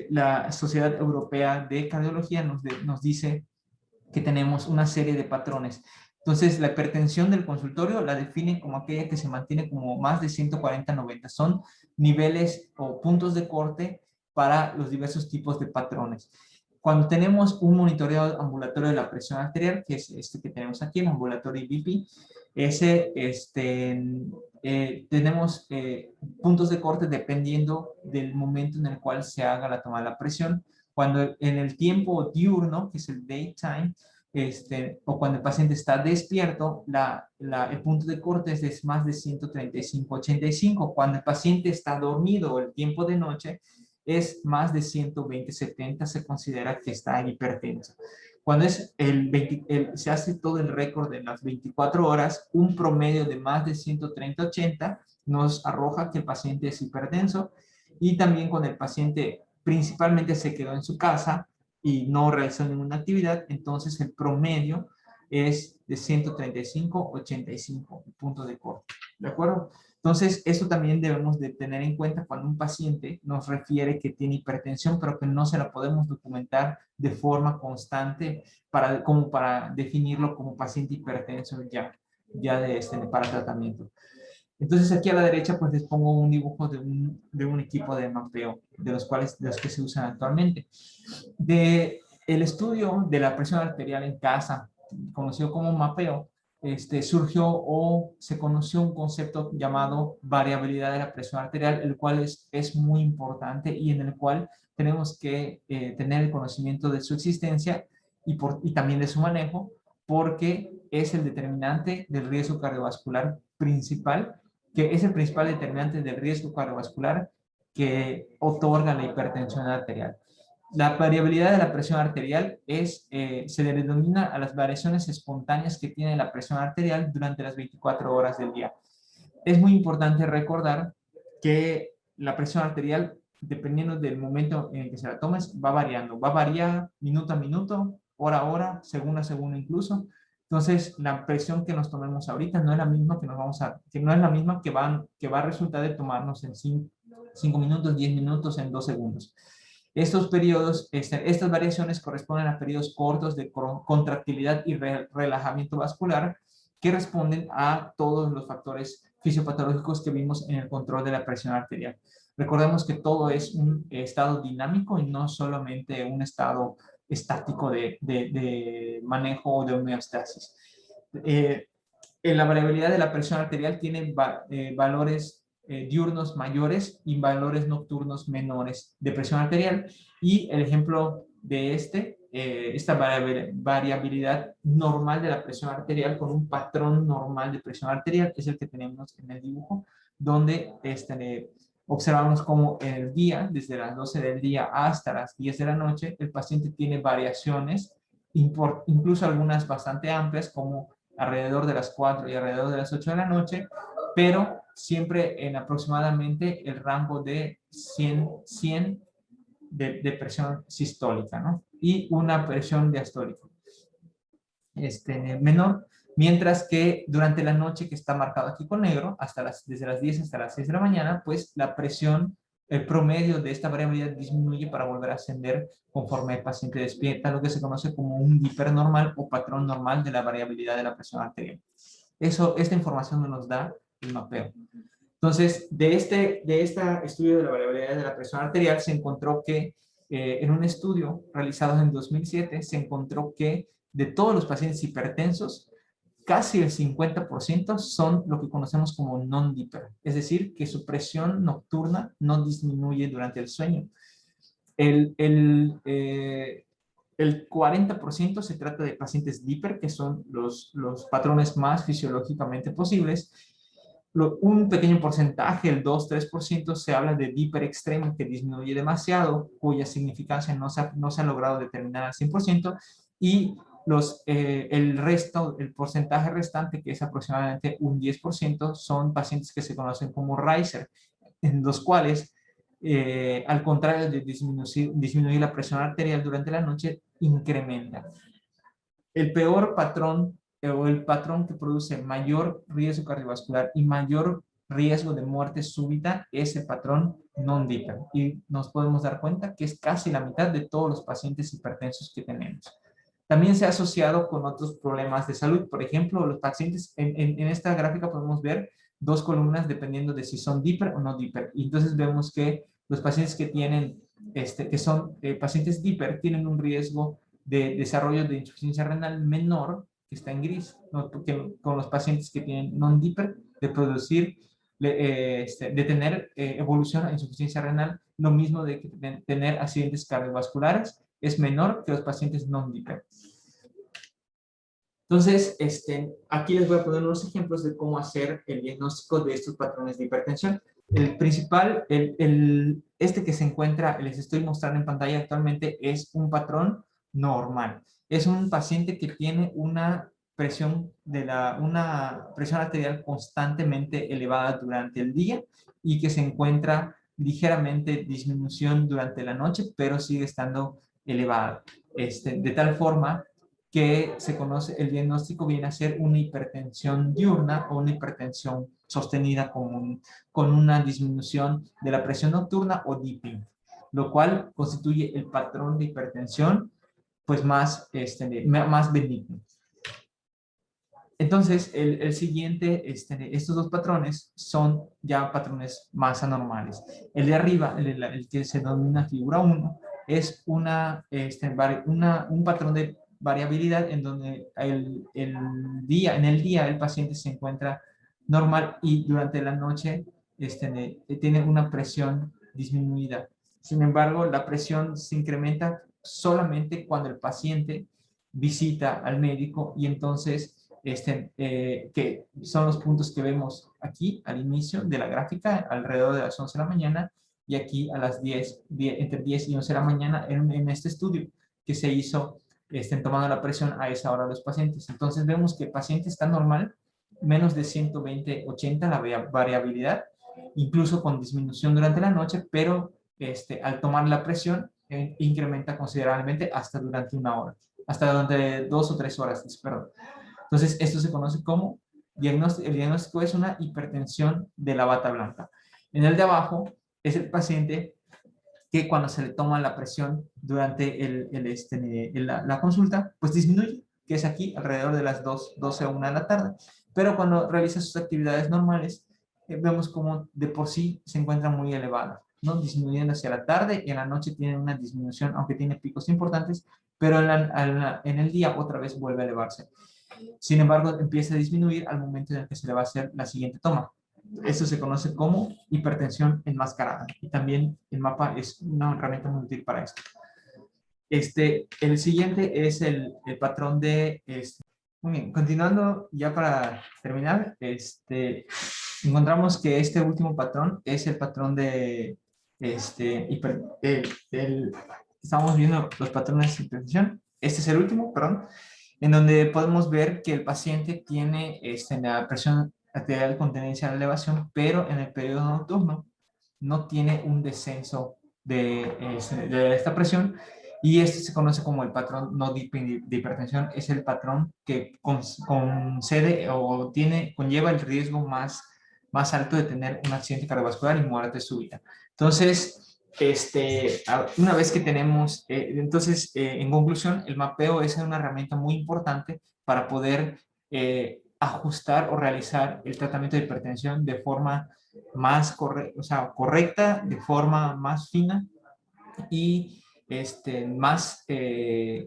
la Sociedad Europea de Cardiología nos dice que tenemos una serie de patrones. Entonces, la hipertensión del consultorio la definen como aquella que se mantiene como más de 140-90. Son niveles o puntos de corte para los diversos tipos de patrones. Cuando tenemos un monitoreo ambulatorio de la presión arterial, que es este que tenemos aquí, el ambulatorio IBP, tenemos puntos de corte dependiendo del momento en el cual se haga la toma de la presión. Cuando en el tiempo diurno, que es el daytime, o cuando el paciente está despierto, el punto de corte es más de 135-85. Cuando el paciente está dormido o el tiempo de noche es más de 120-70, se considera que está hipertenso. Cuando se hace todo el récord de las 24 horas, un promedio de más de 130-80 nos arroja que el paciente es hipertenso. Y también cuando el paciente principalmente se quedó en su casa y no realizó ninguna actividad, entonces el promedio es de 135-85, el punto de corte. ¿De acuerdo? Entonces, eso también debemos de tener en cuenta cuando un paciente nos refiere que tiene hipertensión, pero que no se la podemos documentar de forma constante como para definirlo como paciente hipertenso para tratamiento. Entonces aquí a la derecha pues les pongo un dibujo de un equipo de mapeo, de los que se usan actualmente. El estudio de la presión arterial en casa, conocido como mapeo, surgió o se conoció un concepto llamado variabilidad de la presión arterial, el cual es muy importante y en el cual tenemos que tener el conocimiento de su existencia y también de su manejo, porque es el determinante del riesgo cardiovascular principal, que es el principal determinante del riesgo cardiovascular que otorga la hipertensión arterial. La variabilidad de la presión arterial se le denomina a las variaciones espontáneas que tiene la presión arterial durante las 24 horas del día. Es muy importante recordar que la presión arterial, dependiendo del momento en el que se la tomes, va variando. Va a variar minuto a minuto, hora a hora, segundo a segundo incluso. Entonces, la presión que nos tomemos ahorita no es la misma que va a resultar de tomarnos en 5 minutos, 10 minutos, en 2 segundos. Estos periodos, estas variaciones corresponden a periodos cortos de contractilidad y relajamiento vascular que responden a todos los factores fisiopatológicos que vimos en el control de la presión arterial. Recordemos que todo es un estado dinámico y no solamente un estado estático de manejo o de homeostasis. La variabilidad de la presión arterial tiene valores diurnos mayores y valores nocturnos menores de presión arterial, y el ejemplo de esta variabilidad normal de la presión arterial con un patrón normal de presión arterial es el que tenemos en el dibujo, donde observamos como en el día, desde las 12 del día hasta las 10 de la noche, el paciente tiene variaciones, incluso algunas bastante amplias, como alrededor de las 4 y alrededor de las 8 de la noche, pero siempre en aproximadamente el rango de 100 de presión sistólica, ¿no? Y una presión diastólica menor, mientras que durante la noche, que está marcado aquí con negro, desde las 10 hasta las 6 de la mañana, pues la presión, el promedio de esta variabilidad disminuye para volver a ascender conforme el paciente despierta, lo que se conoce como un hipernormal o patrón normal de la variabilidad de la presión arterial. Esta información nos da el mapeo. Entonces, de este estudio de la variabilidad de la presión arterial se encontró que en un estudio realizado en 2007 se encontró que de todos los pacientes hipertensos, casi el 50% son lo que conocemos como non-dipper, es decir, que su presión nocturna no disminuye durante el sueño. El 40% se trata de pacientes dipper, que son los patrones más fisiológicamente posibles. Un pequeño porcentaje, el 2-3%, se habla de dipper extremo, que disminuye demasiado, cuya significancia no se ha logrado determinar al 100%, y el porcentaje restante, que es aproximadamente un 10%, son pacientes que se conocen como riser, en los cuales, al contrario de disminuir la presión arterial durante la noche, incrementa. El peor patrón, o el patrón que produce mayor riesgo cardiovascular y mayor riesgo de muerte súbita, es el patrón non-dipper, y nos podemos dar cuenta que es casi la mitad de todos los pacientes hipertensos que tenemos. También se ha asociado con otros problemas de salud. Por ejemplo, los pacientes, en esta gráfica podemos ver 2 columnas dependiendo de si son dipper o no dipper. Y entonces vemos que los pacientes que son pacientes dipper tienen un riesgo de desarrollo de insuficiencia renal menor, que está en gris, ¿no? Que con los pacientes que tienen non-dipper, de producir de tener evolución a insuficiencia renal, lo mismo de que tener accidentes cardiovasculares, es menor que los pacientes no DIPER. Entonces, aquí les voy a poner unos ejemplos de cómo hacer el diagnóstico de estos patrones de hipertensión. El principal, este que se encuentra, les estoy mostrando en pantalla actualmente, es un patrón normal. Es un paciente que tiene una presión, una presión arterial constantemente elevada durante el día y que se encuentra ligeramente disminución durante la noche, pero sigue estando elevada. De tal forma que se conoce, el diagnóstico viene a ser una hipertensión diurna o una hipertensión sostenida con una disminución de la presión nocturna o dipping, lo cual constituye el patrón de hipertensión pues más benigno. Entonces, el siguiente, estos dos patrones son ya patrones más anormales. El de arriba, el que se denomina figura 1, es un patrón de variabilidad en donde en el día el paciente se encuentra normal y durante la noche tiene una presión disminuida. Sin embargo, la presión se incrementa solamente cuando el paciente visita al médico y entonces que son los puntos que vemos aquí al inicio de la gráfica, alrededor de las 11 de la mañana, y aquí a las entre 10 y 11 de la mañana en este estudio que se hizo tomando la presión a esa hora de los pacientes. Entonces vemos que el paciente está normal, menos de 120/80 la variabilidad, incluso con disminución durante la noche, pero al tomar la presión incrementa considerablemente hasta durante una hora, hasta durante 2 o 3 horas, perdón. Entonces, esto se conoce como el diagnóstico es una hipertensión de la bata blanca. En el de abajo es el paciente que cuando se le toma la presión durante la consulta, pues disminuye, que es aquí alrededor de las 12 a 1 de la tarde. Pero cuando realiza sus actividades normales, vemos como de por sí se encuentra muy elevada, ¿no? Disminuyendo hacia la tarde y en la noche tiene una disminución, aunque tiene picos importantes, pero en el día otra vez vuelve a elevarse. Sin embargo, empieza a disminuir al momento en el que se le va a hacer la siguiente toma. Esto se conoce como hipertensión enmascarada y también el mapa es una herramienta muy útil para esto. El siguiente es el patrón de... Muy bien, continuando ya para terminar, encontramos que este último patrón es el patrón de... estamos viendo los patrones de hipertensión. Este es el último, perdón, en donde podemos ver que el paciente tiene la presión arterial con tendencia a la elevación, pero en el periodo nocturno no tiene un descenso de esta presión, y esto se conoce como el patrón no dipping de hipertensión. Es el patrón que concede o conlleva el riesgo más alto de tener un accidente cardiovascular y muerte súbita. Entonces, una vez que tenemos, en conclusión, el mapeo es una herramienta muy importante para poder ajustar o realizar el tratamiento de hipertensión de forma más correcta, de forma más fina y más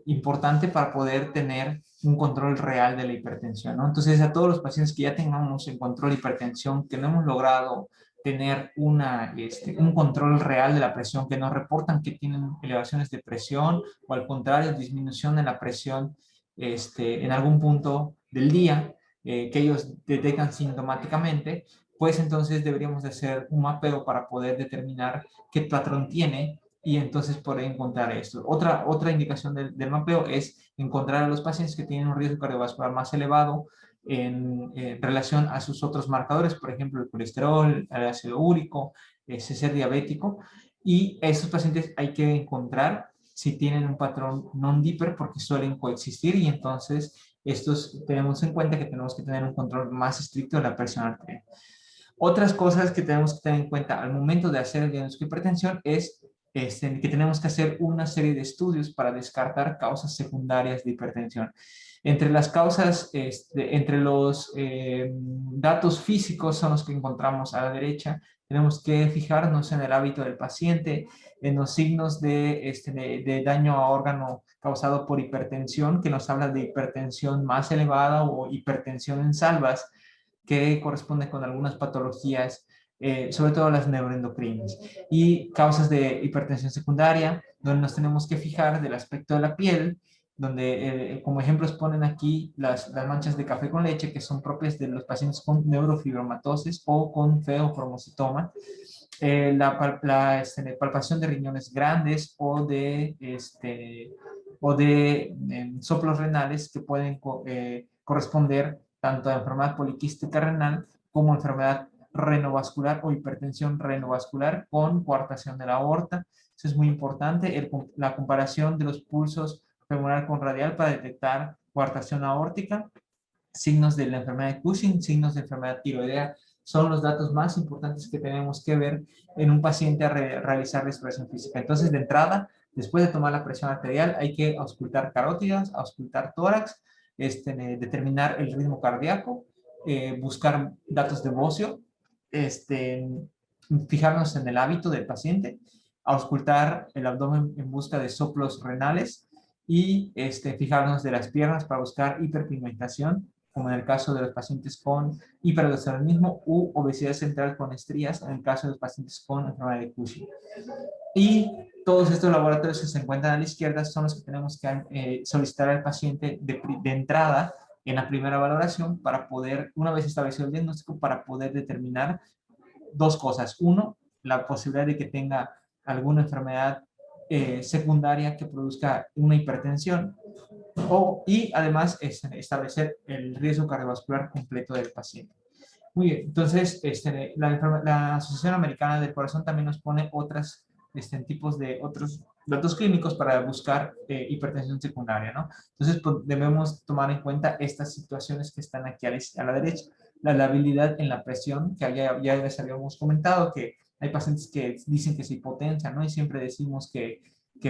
importante para poder tener un control real de la hipertensión, ¿no? Entonces, a todos los pacientes que ya tengamos en control de hipertensión, que no hemos logrado tener un control real de la presión, que nos reportan que tienen elevaciones de presión o al contrario, disminución de la presión en algún punto del día, que ellos detectan sintomáticamente, pues entonces deberíamos de hacer un mapeo para poder determinar qué patrón tiene y entonces poder encontrar esto. Otra indicación del mapeo es encontrar a los pacientes que tienen un riesgo cardiovascular más elevado en relación a sus otros marcadores, por ejemplo, el colesterol, el ácido úrico, ser diabético, y a esos pacientes hay que encontrar si tienen un patrón non-diper porque suelen coexistir y entonces estos tenemos en cuenta que tenemos que tener un control más estricto de la presión arterial. Otras cosas que tenemos que tener en cuenta al momento de hacer el diagnóstico de hipertensión es que tenemos que hacer una serie de estudios para descartar causas secundarias de hipertensión. Entre las causas, entre los datos físicos son los que encontramos a la derecha. Tenemos que fijarnos en el hábito del paciente, en los signos de daño a órgano causado por hipertensión, que nos habla de hipertensión más elevada o hipertensión en salvas, que corresponde con algunas patologías, sobre todo las neuroendocrinas, y causas de hipertensión secundaria, donde nos tenemos que fijar del aspecto de la piel, donde como ejemplos ponen aquí las manchas de café con leche, que son propias de los pacientes con neurofibromatosis o con feocromocitoma, palpación de riñones grandes o de soplos renales que pueden corresponder tanto a enfermedad poliquística renal como enfermedad renovascular o hipertensión renovascular con coartación de la aorta. Eso es muy importante, la comparación de los pulsos femoral con radial para detectar coartación aórtica, signos de la enfermedad de Cushing, signos de enfermedad tiroidea, son los datos más importantes que tenemos que ver en un paciente a realizar la exploración física. Entonces, de entrada, después de tomar la presión arterial, hay que auscultar carótidas, auscultar tórax, determinar el ritmo cardíaco, buscar datos de bocio, fijarnos en el hábito del paciente, auscultar el abdomen en busca de soplos renales y fijarnos de las piernas para buscar hiperpigmentación, como en el caso de los pacientes con hiperaldosteronismo u obesidad central con estrías, en el caso de los pacientes con enfermedad de Cushing. Y todos estos laboratorios que se encuentran a la izquierda son los que tenemos que solicitar al paciente de entrada en la primera valoración para poder, una vez establecido el diagnóstico, para poder determinar dos cosas. Uno, la posibilidad de que tenga alguna enfermedad secundaria que produzca una hipertensión y además establecer el riesgo cardiovascular completo del paciente. Muy bien, entonces la Asociación Americana del Corazón también nos pone otros tipos de otros datos clínicos para buscar hipertensión secundaria, ¿no? Entonces pues, debemos tomar en cuenta estas situaciones que están aquí a la derecha. La labilidad en la presión, que ya les habíamos comentado, que hay pacientes que dicen que se hipotensa, ¿no? Y siempre decimos que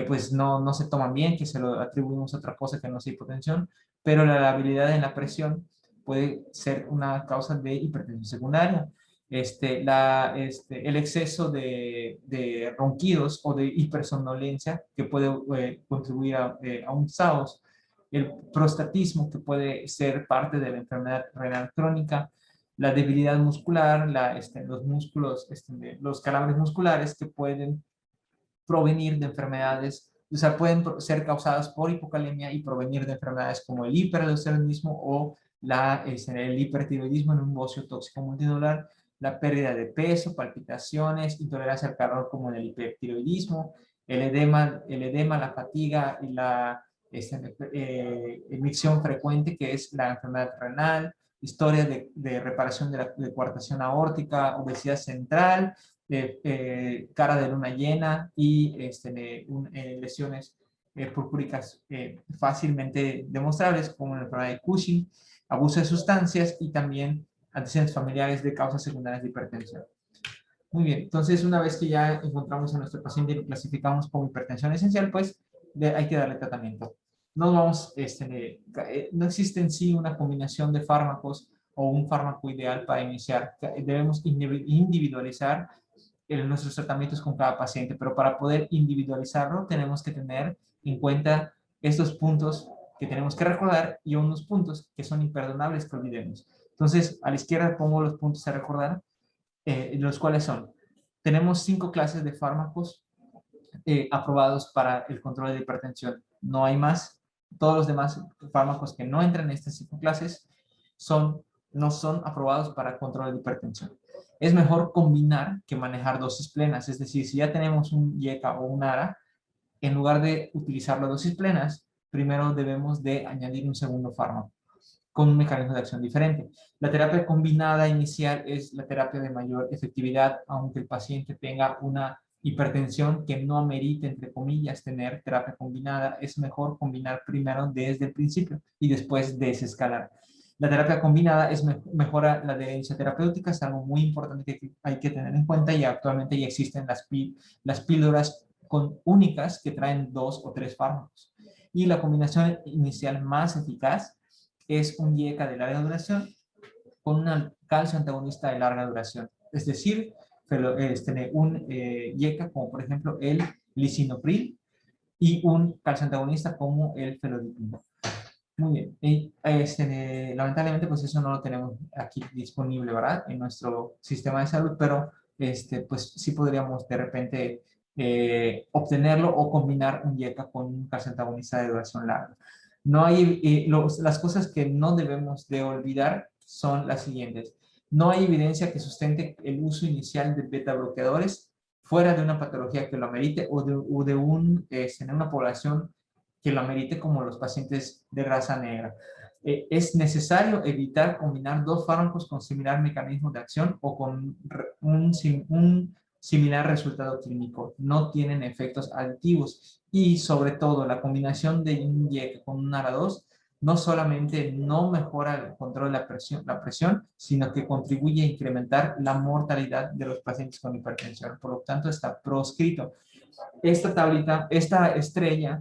pues no se toman bien, que se lo atribuimos a otra cosa que no sea hipotensión, pero la labilidad en la presión puede ser una causa de hipertensión secundaria. El exceso de ronquidos o de hipersomnolencia que puede contribuir a un SAOS, el prostatismo que puede ser parte de la enfermedad renal crónica, la debilidad muscular, los músculos, los calambres musculares que pueden provenir de enfermedades, o sea, pueden ser causadas por hipocalemia y provenir de enfermedades como el hiperaldosteronismo o el hipertiroidismo en un bocio tóxico multinodular, la pérdida de peso, palpitaciones, intolerancia al calor como en el hipertiroidismo, el edema, la fatiga y la emisión frecuente que es la enfermedad renal, historia de reparación de coartación aórtica, obesidad central, cara de luna llena y lesiones purpúricas fácilmente demostrables como la enfermedad de Cushing, abuso de sustancias y también antecedentes familiares de causas secundarias de hipertensión. Muy bien, entonces una vez que ya encontramos a nuestro paciente y lo clasificamos como hipertensión esencial, pues hay que darle tratamiento. No existe en sí una combinación de fármacos o un fármaco ideal para iniciar. Debemos individualizar nuestros tratamientos con cada paciente, pero para poder individualizarlo tenemos que tener en cuenta estos puntos que tenemos que recordar y unos puntos que son imperdonables que olvidemos. Entonces, a la izquierda pongo los puntos a recordar, los cuales son, tenemos 5 clases de fármacos aprobados para el control de hipertensión. No hay más. Todos los demás fármacos que no entran en estas 5 clases no son aprobados para control de hipertensión. Es mejor combinar que manejar dosis plenas. Es decir, si ya tenemos un IECA o un ARA, en lugar de utilizar las dosis plenas, primero debemos de añadir un segundo fármaco con un mecanismo de acción diferente. La terapia combinada inicial es la terapia de mayor efectividad, aunque el paciente tenga una hipertensión que no amerite, entre comillas, tener terapia combinada. Es mejor combinar primero desde el principio y después desescalar. La terapia combinada mejora la adherencia terapéutica, es algo muy importante que hay que tener en cuenta y actualmente ya existen las píldoras únicas que traen 2 o 3 fármacos. Y la combinación inicial más eficaz es un IECA de larga duración con un calcio antagonista de larga duración. Es decir, un IECA como por ejemplo el lisinopril y un calcio antagonista como el felodipino. Muy bien. Y lamentablemente, pues eso no lo tenemos aquí disponible, ¿verdad? En nuestro sistema de salud, pero pues sí podríamos de repente obtenerlo o combinar un IECA con un calcio antagonista de duración larga. No hay, las cosas que no debemos de olvidar son las siguientes. No hay evidencia que sustente el uso inicial de beta bloqueadores fuera de una patología que lo amerite o de en una población que lo amerite, como los pacientes de raza negra. Es necesario evitar combinar dos fármacos con similar mecanismo de acción o con un similar resultado clínico. No tienen efectos aditivos y sobre todo la combinación de un IECA con un ARA2 no solamente no mejora el control de la presión, sino que contribuye a incrementar la mortalidad de los pacientes con hipertensión. Por lo tanto, está proscrito. Esta tablita, esta estrella,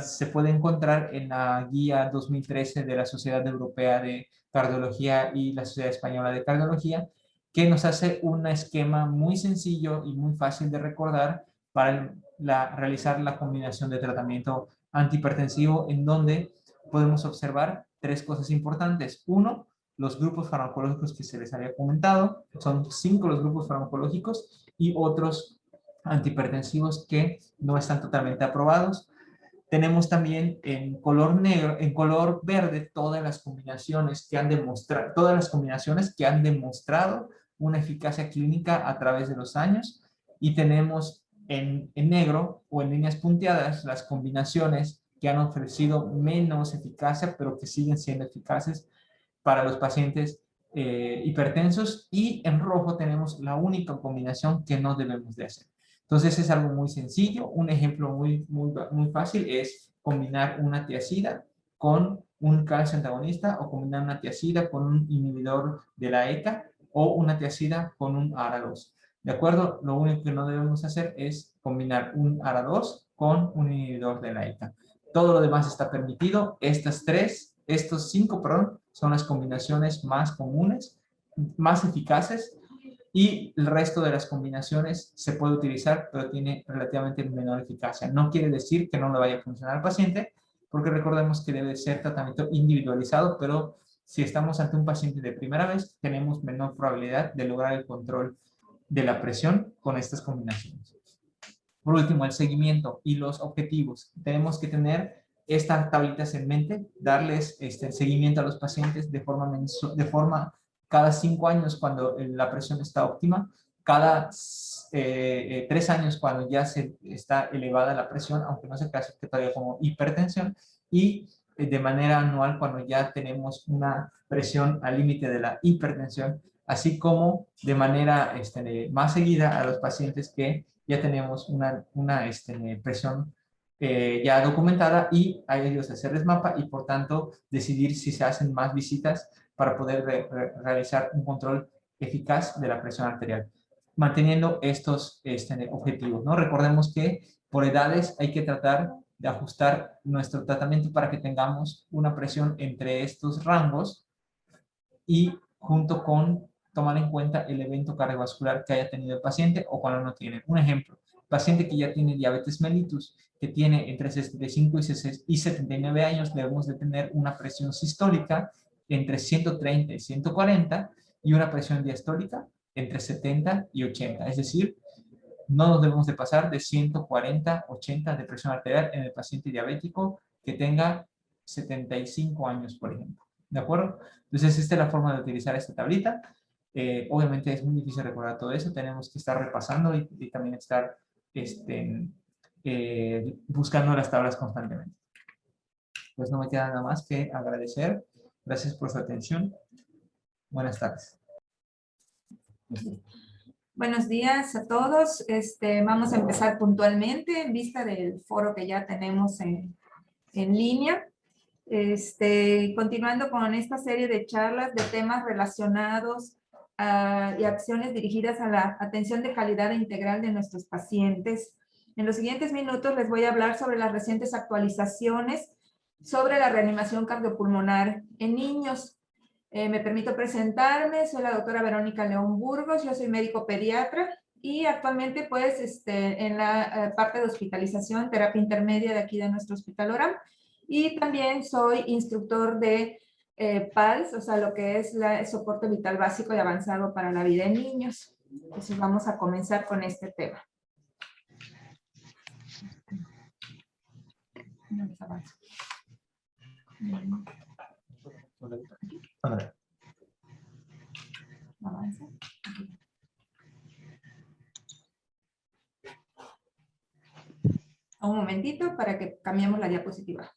se puede encontrar en la guía 2013 de la Sociedad Europea de Cardiología y la Sociedad Española de Cardiología, que nos hace un esquema muy sencillo y muy fácil de recordar para realizar la combinación de tratamiento antihipertensivo, en donde podemos observar tres cosas importantes. Uno, los grupos farmacológicos que se les había comentado, son 5 los grupos farmacológicos y otros antihipertensivos que no están totalmente aprobados. Tenemos también en color negro, en color verde, todas las combinaciones que han demostrado una eficacia clínica a través de los años, y tenemos en negro o en líneas punteadas las combinaciones que han ofrecido menos eficacia, pero que siguen siendo eficaces para los pacientes hipertensos, y en rojo tenemos la única combinación que no debemos de hacer. Entonces es algo muy sencillo. Un ejemplo muy fácil es combinar una tiazida con un calcio antagonista, o combinar una tiazida con un inhibidor de la ECA, o una tiazida con un ARA2. ¿De acuerdo? Lo único que no debemos hacer es combinar un ARA2 con un inhibidor de la ECA. Todo lo demás está permitido. Estos 5, perdón, son las combinaciones más comunes, más eficaces, y el resto de las combinaciones se puede utilizar, pero tiene relativamente menor eficacia. No quiere decir que no le vaya a funcionar al paciente, porque recordemos que debe ser tratamiento individualizado, pero si estamos ante un paciente de primera vez, tenemos menor probabilidad de lograr el control de la presión con estas combinaciones. Por último, el seguimiento y los objetivos. Tenemos que tener estas tablitas en mente, darles seguimiento a los pacientes de forma cada 5 años cuando la presión está óptima, cada 3 años cuando ya está elevada la presión, aunque no se clasifique todavía como hipertensión, y de manera anual cuando ya tenemos una presión al límite de la hipertensión, así como de manera más seguida a los pacientes que ya tenemos una presión ya documentada, y a ellos hacerles mapa y por tanto decidir si se hacen más visitas para poder realizar un control eficaz de la presión arterial, manteniendo estos objetivos, ¿no? Recordemos que por edades hay que tratar de ajustar nuestro tratamiento para que tengamos una presión entre estos rangos, y junto con tomar en cuenta el evento cardiovascular que haya tenido el paciente o cuando no tiene. Un ejemplo, paciente que ya tiene diabetes mellitus, que tiene entre 65 y 79 años, debemos de tener una presión sistólica entre 130 y 140 y una presión diastólica entre 70 y 80. Es decir, no nos debemos de pasar de 140, 80 de presión arterial en el paciente diabético que tenga 75 años, por ejemplo. ¿De acuerdo? Entonces, esta es la forma de utilizar esta tablita. Obviamente es muy difícil recordar todo eso. Tenemos que estar repasando y también estar buscando las tablas constantemente. Pues no me queda nada más que agradecer. Gracias por su atención. Buenas tardes. Buenos días a todos. Vamos a empezar puntualmente en vista del foro que ya tenemos en línea. Continuando con esta serie de charlas de temas relacionados y acciones dirigidas a la atención de calidad e integral de nuestros pacientes. En los siguientes minutos les voy a hablar sobre las recientes actualizaciones sobre la reanimación cardiopulmonar en niños. Me permito presentarme, soy la doctora Verónica León Burgos, yo soy médico pediatra y actualmente pues en la parte de hospitalización, terapia intermedia de aquí de nuestro Hospital Oram, Y también soy instructor de PALS, o sea, lo que es el soporte vital básico y avanzado para la vida en niños. Entonces vamos a comenzar con este tema. No les avanzo. Avanza. Un momentito para que cambiemos la diapositiva.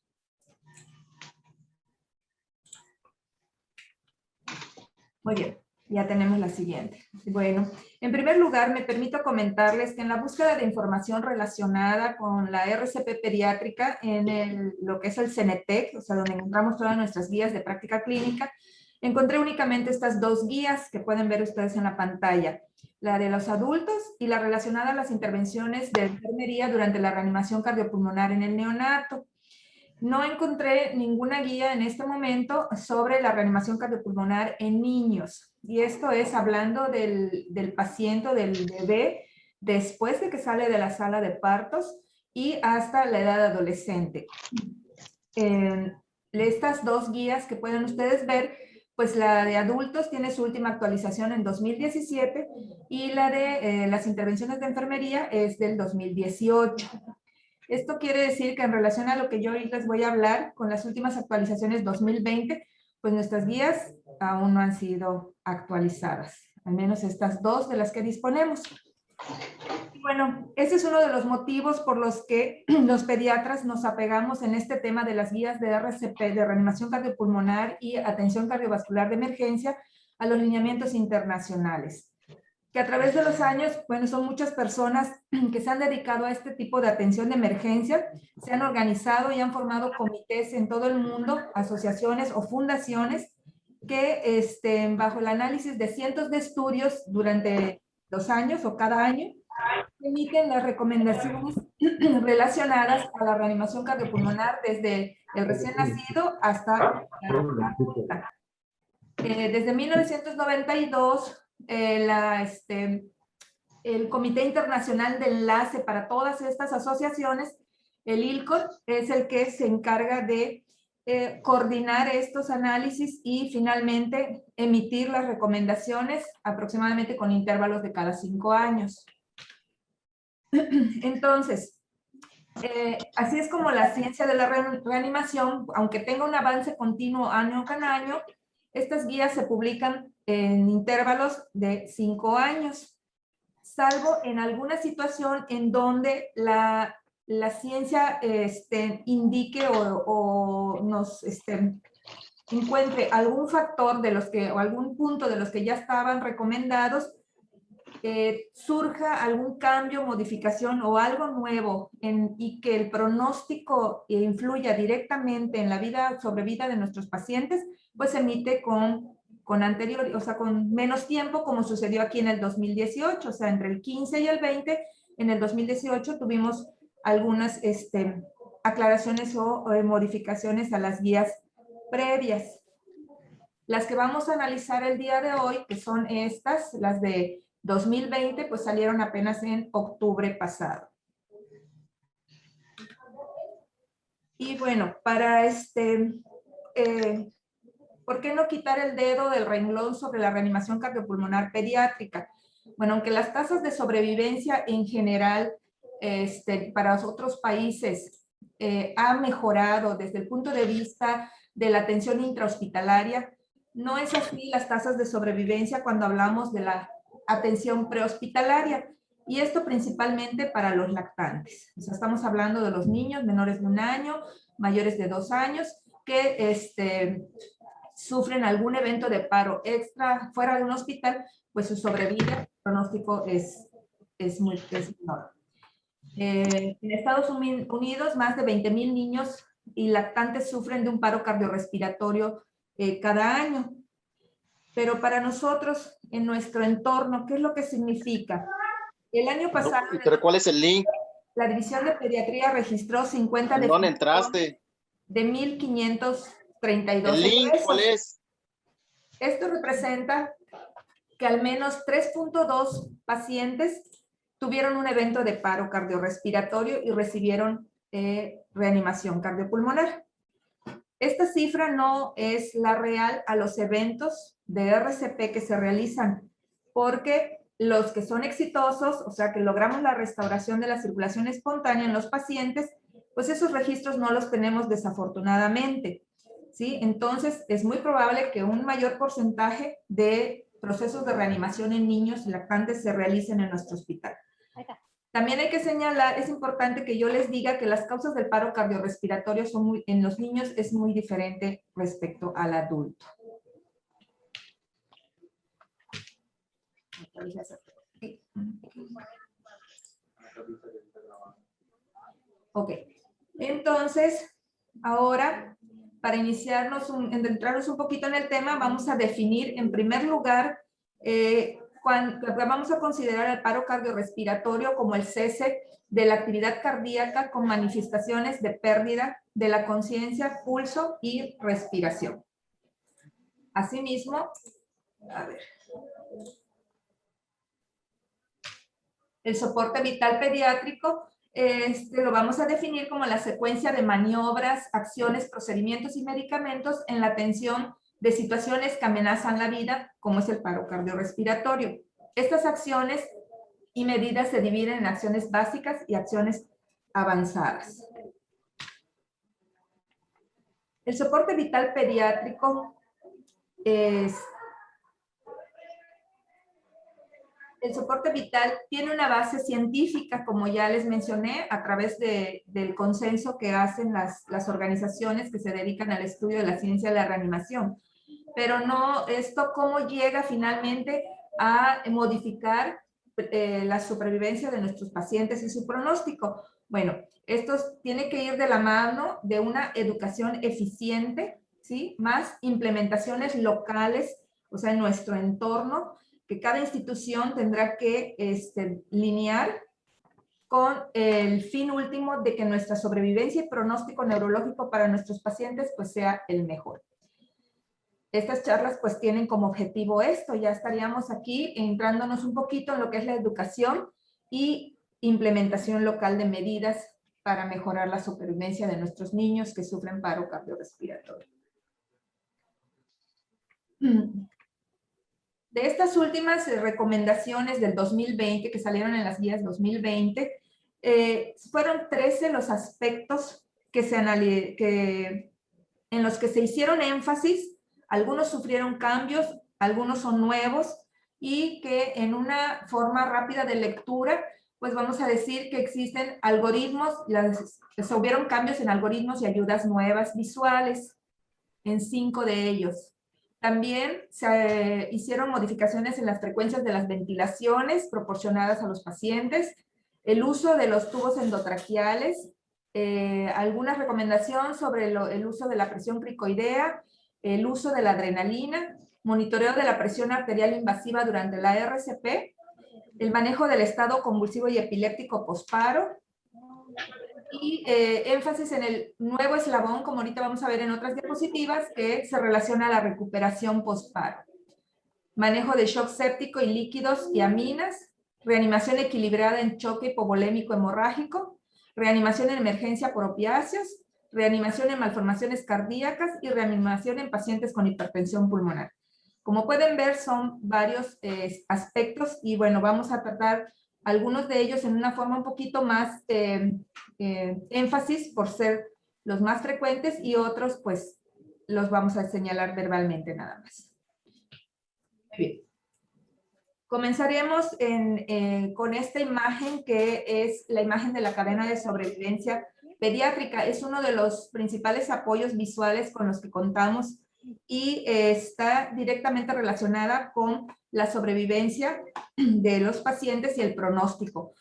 Muy bien, ya tenemos la siguiente. Bueno, en primer lugar, me permito comentarles que en la búsqueda de información relacionada con la RCP pediátrica en lo que es el CENETEC, o sea, donde encontramos todas nuestras guías de práctica clínica, encontré únicamente estas dos guías que pueden ver ustedes en la pantalla, la de los adultos y la relacionada a las intervenciones de enfermería durante la reanimación cardiopulmonar en el neonato. No encontré ninguna guía en este momento sobre la reanimación cardiopulmonar en niños. Y esto es hablando del paciente, del bebé, después de que sale de la sala de partos y hasta la edad adolescente. Estas dos guías que pueden ustedes ver, pues la de adultos tiene su última actualización en 2017 y la de las intervenciones de enfermería es del 2018. Esto quiere decir que en relación a lo que yo hoy les voy a hablar, con las últimas actualizaciones 2020, pues nuestras guías aún no han sido actualizadas, al menos estas dos de las que disponemos. Bueno, ese es uno de los motivos por los que los pediatras nos apegamos en este tema de las guías de RCP, de reanimación cardiopulmonar y atención cardiovascular de emergencia, a los lineamientos internacionales. Que a través de los años, bueno, son muchas personas que se han dedicado a este tipo de atención de emergencia, se han organizado y han formado comités en todo el mundo, asociaciones o fundaciones que bajo el análisis de cientos de estudios durante los años o cada año, emiten las recomendaciones relacionadas a la reanimación cardiopulmonar desde el recién nacido hasta la adulta. Desde 1992, el Comité Internacional de Enlace para todas estas asociaciones, el ILCOT, es el que se encarga de coordinar estos análisis y finalmente emitir las recomendaciones aproximadamente con intervalos de cada 5 años. Entonces, así es como la ciencia de la reanimación, aunque tenga un avance continuo año con año, estas guías se publican en intervalos de 5 años, salvo en alguna situación en donde la ciencia indique o nos encuentre algún factor de los que, o algún punto de los que ya estaban recomendados, surja algún cambio, modificación o algo nuevo y que el pronóstico influya directamente en la sobrevida de nuestros pacientes, pues se emite con anterior, o sea, con menos tiempo, como sucedió aquí en el 2018, o sea, entre el 15 y el 20, en el 2018 tuvimos algunas aclaraciones o modificaciones a las guías previas. Las que vamos a analizar el día de hoy, que son estas, las de 2020, pues salieron apenas en octubre pasado. Y bueno, para ¿por qué no quitar el dedo del renglón sobre la reanimación cardiopulmonar pediátrica? Bueno, aunque las tasas de sobrevivencia en general para otros países ha mejorado desde el punto de vista de la atención intrahospitalaria, no es así las tasas de sobrevivencia cuando hablamos de la atención prehospitalaria, y esto principalmente para los lactantes. O sea, estamos hablando de los niños menores de 1 año, mayores de 2 años, que sufren algún evento de paro extra fuera de un hospital, pues su sobrevida, el pronóstico es menor. En Estados Unidos, más de 20,000 niños y lactantes sufren de un paro cardiorrespiratorio cada año. Pero para nosotros, en nuestro entorno, ¿qué es lo que significa? El año pasado... ¿Pero cuál es el link? La División de Pediatría registró 50 ¿En dónde entraste? De 1,532. ¿El link cuál es? Esto representa que al menos 3.2 pacientes tuvieron un evento de paro cardiorrespiratorio y recibieron reanimación cardiopulmonar. Esta cifra no es la real a los eventos de RCP que se realizan, porque los que son exitosos, o sea, que logramos la restauración de la circulación espontánea en los pacientes, pues esos registros no los tenemos desafortunadamente, ¿sí? Entonces, es muy probable que un mayor porcentaje de procesos de reanimación en niños lactantes se realicen en nuestro hospital. También hay que señalar, es importante que yo les diga que las causas del paro cardiorrespiratorio en los niños es muy diferente respecto al adulto. Ok, entonces, ahora, para iniciarnos, entrarnos un poquito en el tema, vamos a definir en primer lugar, vamos a considerar el paro cardiorrespiratorio como el cese de la actividad cardíaca con manifestaciones de pérdida de la conciencia, pulso y respiración. Asimismo, a ver. El soporte vital pediátrico lo vamos a definir como la secuencia de maniobras, acciones, procedimientos y medicamentos en la atención de situaciones que amenazan la vida, como es el paro cardiorrespiratorio. Estas acciones y medidas se dividen en acciones básicas y acciones avanzadas. El soporte vital pediátrico el soporte vital tiene una base científica, como ya les mencioné, a través del consenso que hacen las organizaciones que se dedican al estudio de la ciencia de la reanimación. Pero no, esto cómo llega finalmente a modificar la supervivencia de nuestros pacientes y su pronóstico. Bueno, esto tiene que ir de la mano de una educación eficiente, ¿sí? Más implementaciones locales, o sea, en nuestro entorno, que cada institución tendrá que linear con el fin último de que nuestra sobrevivencia y pronóstico neurológico para nuestros pacientes pues sea el mejor. Estas charlas pues tienen como objetivo esto, ya estaríamos aquí entrándonos un poquito en lo que es la educación y implementación local de medidas para mejorar la supervivencia de nuestros niños que sufren paro cardiorrespiratorio. De estas últimas recomendaciones del 2020, que salieron en las guías 2020, fueron 13 los aspectos en los que se hicieron énfasis. Algunos sufrieron cambios, algunos son nuevos, y que en una forma rápida de lectura, pues vamos a decir que existen algoritmos, se hubieron cambios en algoritmos y ayudas nuevas visuales, en 5 de ellos. También se hicieron modificaciones en las frecuencias de las ventilaciones proporcionadas a los pacientes, el uso de los tubos endotraqueales, alguna recomendación sobre el uso de la presión cricoidea, el uso de la adrenalina, monitoreo de la presión arterial invasiva durante la RCP, el manejo del estado convulsivo y epiléptico posparo, y énfasis en el nuevo eslabón, como ahorita vamos a ver en otras diapositivas, que se relaciona a la recuperación postparo. Manejo de shock séptico y líquidos y aminas, reanimación equilibrada en choque hipovolémico hemorrágico, reanimación en emergencia por opiáceos, reanimación en malformaciones cardíacas y reanimación en pacientes con hipertensión pulmonar. Como pueden ver, son varios aspectos y bueno, vamos a tratar algunos de ellos en una forma un poquito más énfasis por ser los más frecuentes y otros pues los vamos a señalar verbalmente nada más. Muy bien. Comenzaremos con esta imagen que es la imagen de la cadena de sobrevivencia pediátrica. Es uno de los principales apoyos visuales con los que contamos y está directamente relacionada con la sobrevivencia de los pacientes y el pronóstico.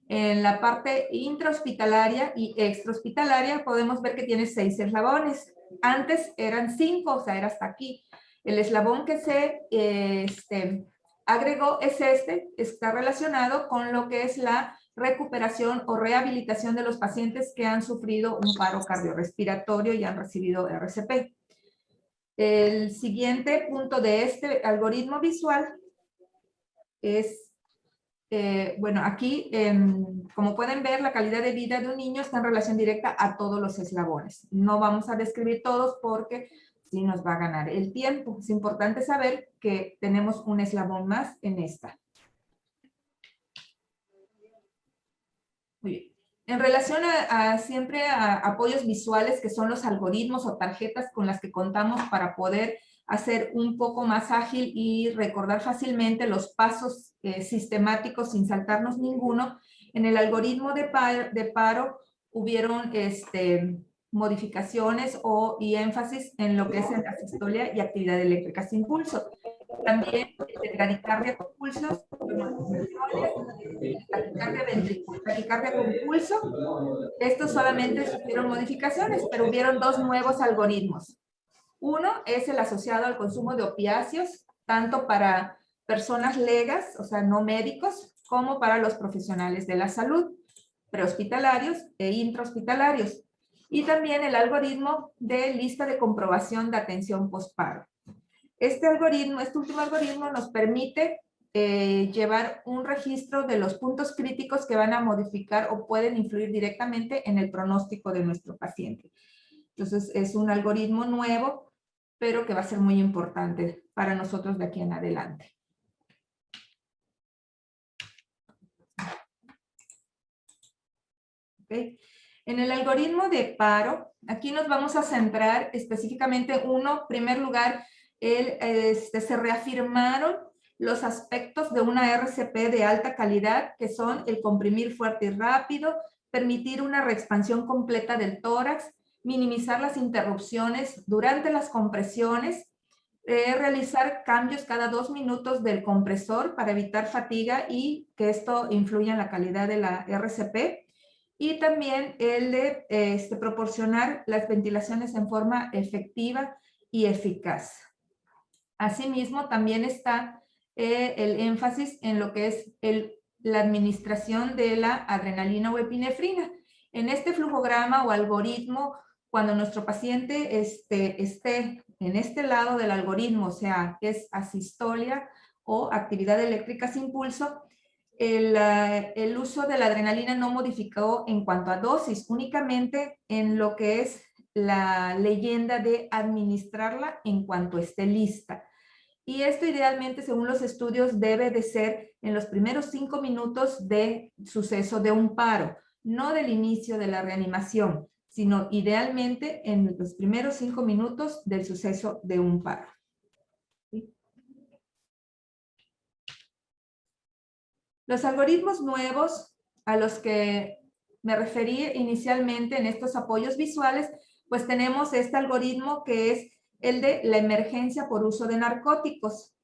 En la parte intrahospitalaria y extrahospitalaria podemos ver que tiene 6 eslabones. Antes eran 5, o sea, era hasta aquí. El eslabón que se agregó es está relacionado con lo que es la recuperación o rehabilitación de los pacientes que han sufrido un paro cardiorrespiratorio y han recibido RCP. El siguiente punto de este algoritmo visual es bueno, aquí, como pueden ver, la calidad de vida de un niño está en relación directa a todos los eslabones. No vamos a describir todos porque sí nos va a ganar el tiempo. Es importante saber que tenemos un eslabón más en esta. Muy bien. En relación siempre a apoyos visuales, que son los algoritmos o tarjetas con las que contamos para poder hacer un poco más ágil y recordar fácilmente los pasos sistemáticos sin saltarnos ninguno, en el algoritmo de paro hubieron modificaciones y énfasis en lo que es en asistolia y actividad eléctrica sin pulso. También bradicardia con pulsos, taquicardia con pulso. Estos solamente sufrieron modificaciones, pero hubieron dos nuevos algoritmos. Uno es el asociado al consumo de opiáceos, tanto para personas legas, o sea, no médicos, como para los profesionales de la salud, prehospitalarios e intrahospitalarios. Y también el algoritmo de lista de comprobación de atención postparo. Este último algoritmo nos permite llevar un registro de los puntos críticos que van a modificar o pueden influir directamente en el pronóstico de nuestro paciente. Entonces, es un algoritmo nuevo, pero que va a ser muy importante para nosotros de aquí en adelante. ¿Okay? En el algoritmo de paro, aquí nos vamos a centrar específicamente en primer lugar, se reafirmaron los aspectos de una RCP de alta calidad, que son el comprimir fuerte y rápido, permitir una reexpansión completa del tórax, minimizar las interrupciones durante las compresiones, realizar cambios cada 2 minutos del compresor para evitar fatiga y que esto influya en la calidad de la RCP, y también el de proporcionar las ventilaciones en forma efectiva y eficaz. Asimismo, también está el énfasis en lo que es la administración de la adrenalina o epinefrina. En este flujograma o algoritmo, cuando nuestro paciente esté en este lado del algoritmo, o sea, que es asistolia o actividad eléctrica sin pulso, el uso de la adrenalina no modificó en cuanto a dosis, únicamente en lo que es la leyenda de administrarla en cuanto esté lista. Y esto idealmente, según los estudios, debe de ser en los primeros 5 minutos de suceso de un paro, no del inicio de la reanimación, sino idealmente en los primeros 5 minutos del suceso de un paro. ¿Sí? Los algoritmos nuevos a los que me referí inicialmente en estos apoyos visuales, pues tenemos este algoritmo que es el de la emergencia por uso de narcóticos.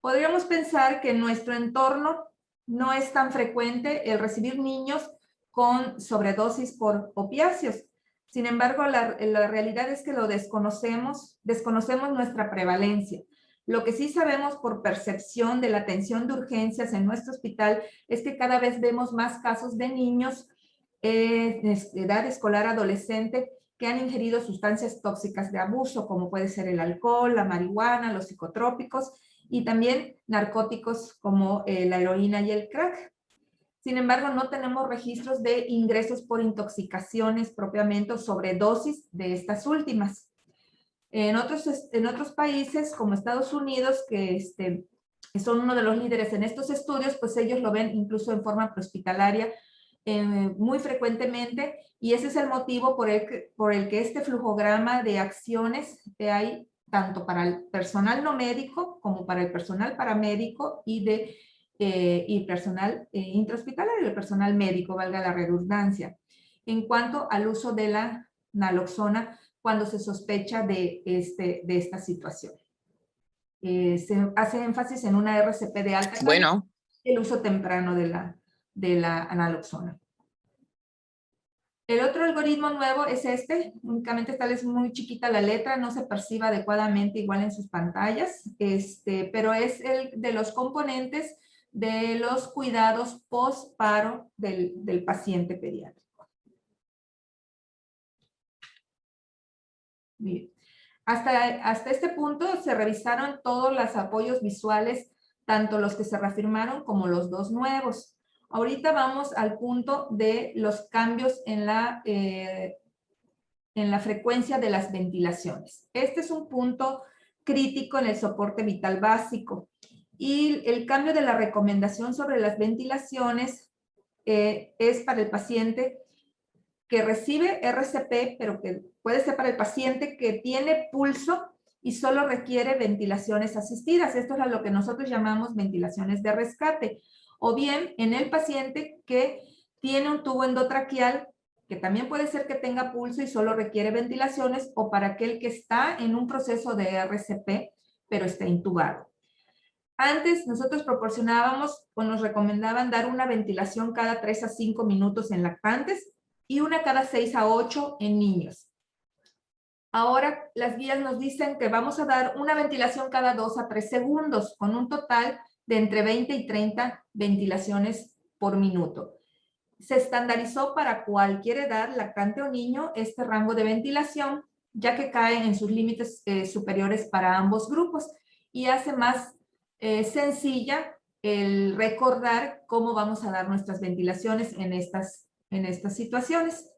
Podríamos pensar que en nuestro entorno no es tan frecuente el recibir niños con sobredosis por opiáceos. Sin embargo, la realidad es que lo desconocemos nuestra prevalencia. Lo que sí sabemos por percepción de la atención de urgencias en nuestro hospital es que cada vez vemos más casos de niños de edad escolar adolescente que han ingerido sustancias tóxicas de abuso, como puede ser el alcohol, la marihuana, los psicotrópicos y también narcóticos como la heroína y el crack. Sin embargo, no tenemos registros de ingresos por intoxicaciones propiamente o sobredosis de estas últimas. En otros países, como Estados Unidos, que son uno de los líderes en estos estudios, pues ellos lo ven incluso en forma prehospitalaria muy frecuentemente, y ese es el motivo por el que este flujograma de acciones que hay tanto para el personal no médico como para el personal paramédico y personal intrahospitalario, el personal médico, valga la redundancia, en cuanto al uso de la naloxona cuando se sospecha de esta situación. Se hace énfasis en una RCP de alta calidad, Bueno, el uso temprano de la naloxona. El otro algoritmo nuevo es únicamente tal vez muy chiquita la letra, no se percibe adecuadamente igual en sus pantallas, pero es el de los componentes de los cuidados post-paro del paciente pediátrico. Bien. Hasta este punto se revisaron todos los apoyos visuales tanto los que se reafirmaron como los dos nuevos. Ahorita vamos al punto de los cambios en la frecuencia de las ventilaciones. Este es un punto crítico en el soporte vital básico. Y el cambio de la recomendación sobre las ventilaciones es para el paciente que recibe RCP, pero que puede ser para el paciente que tiene pulso y solo requiere ventilaciones asistidas. Esto es a lo que nosotros llamamos ventilaciones de rescate. O bien en el paciente que tiene un tubo endotraqueal, que también puede ser que tenga pulso y solo requiere ventilaciones, o para aquel que está en un proceso de RCP, pero está intubado. Antes nosotros proporcionábamos o nos recomendaban dar una ventilación cada 3 a 5 minutos en lactantes y una cada 6 a 8 en niños. Ahora las guías nos dicen que vamos a dar una ventilación cada 2 a 3 segundos, con un total de entre 20 y 30 ventilaciones por minuto. Se estandarizó para cualquier edad, lactante o niño, este rango de ventilación, ya que cae en sus límites superiores para ambos grupos y hace más sencilla el recordar cómo vamos a dar nuestras ventilaciones en estas situaciones.